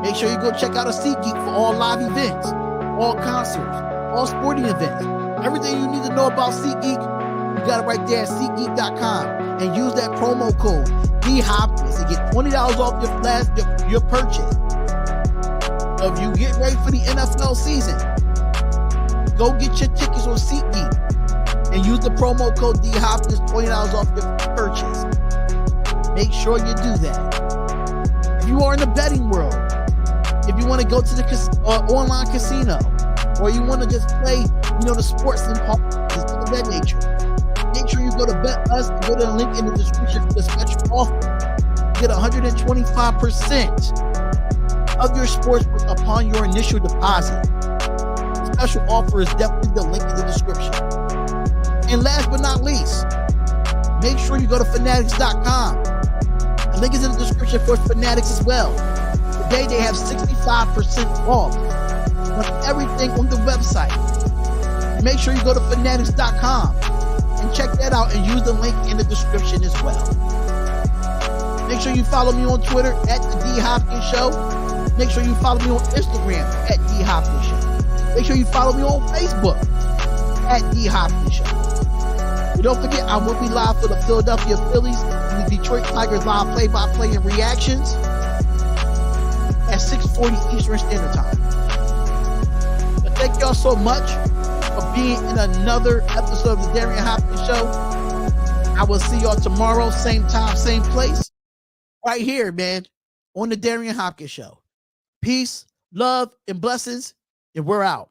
Make sure you go check out a SeatGeek for all live events, all concerts, all sporting events. Everything you need to know about SeatGeek, you got it right there at SeatGeek.com. And use that promo code DHopkins to get $20 off your purchase. So if you get ready for the NFL season, go get your tickets on SeatGeek and use the promo code DHopkins, $20 off your purchase. Make sure you do that. If you are in the betting world, if you want to go to the online casino, or you want to just play, the sports and things of that nature, make sure you go to Bet Us and go to the link in the description for the special offer. Get 125% of your sports upon your initial deposit. The special offer is definitely the link in the description. And last but not least, make sure you go to Fanatics.com. The link is in the description for Fanatics as well. Today they have 65% off on everything on the website. Make sure you go to Fanatics.com and check that out and use the link in the description as well. Make sure you follow me on Twitter at the D Hopkins Show. Make sure you follow me on Instagram at D Hopkins Show. Make sure you follow me on Facebook at D Hopkins Show. And don't forget, I will be live for the Philadelphia Phillies and the Detroit Tigers live play-by-play and reactions at 6:40 Eastern Standard Time. But thank y'all so much for being in another episode of the Darion Hopkins Show. I will see y'all tomorrow, same time, same place, right here, man, on the Darion Hopkins Show. Peace, love, and blessings, and we're out.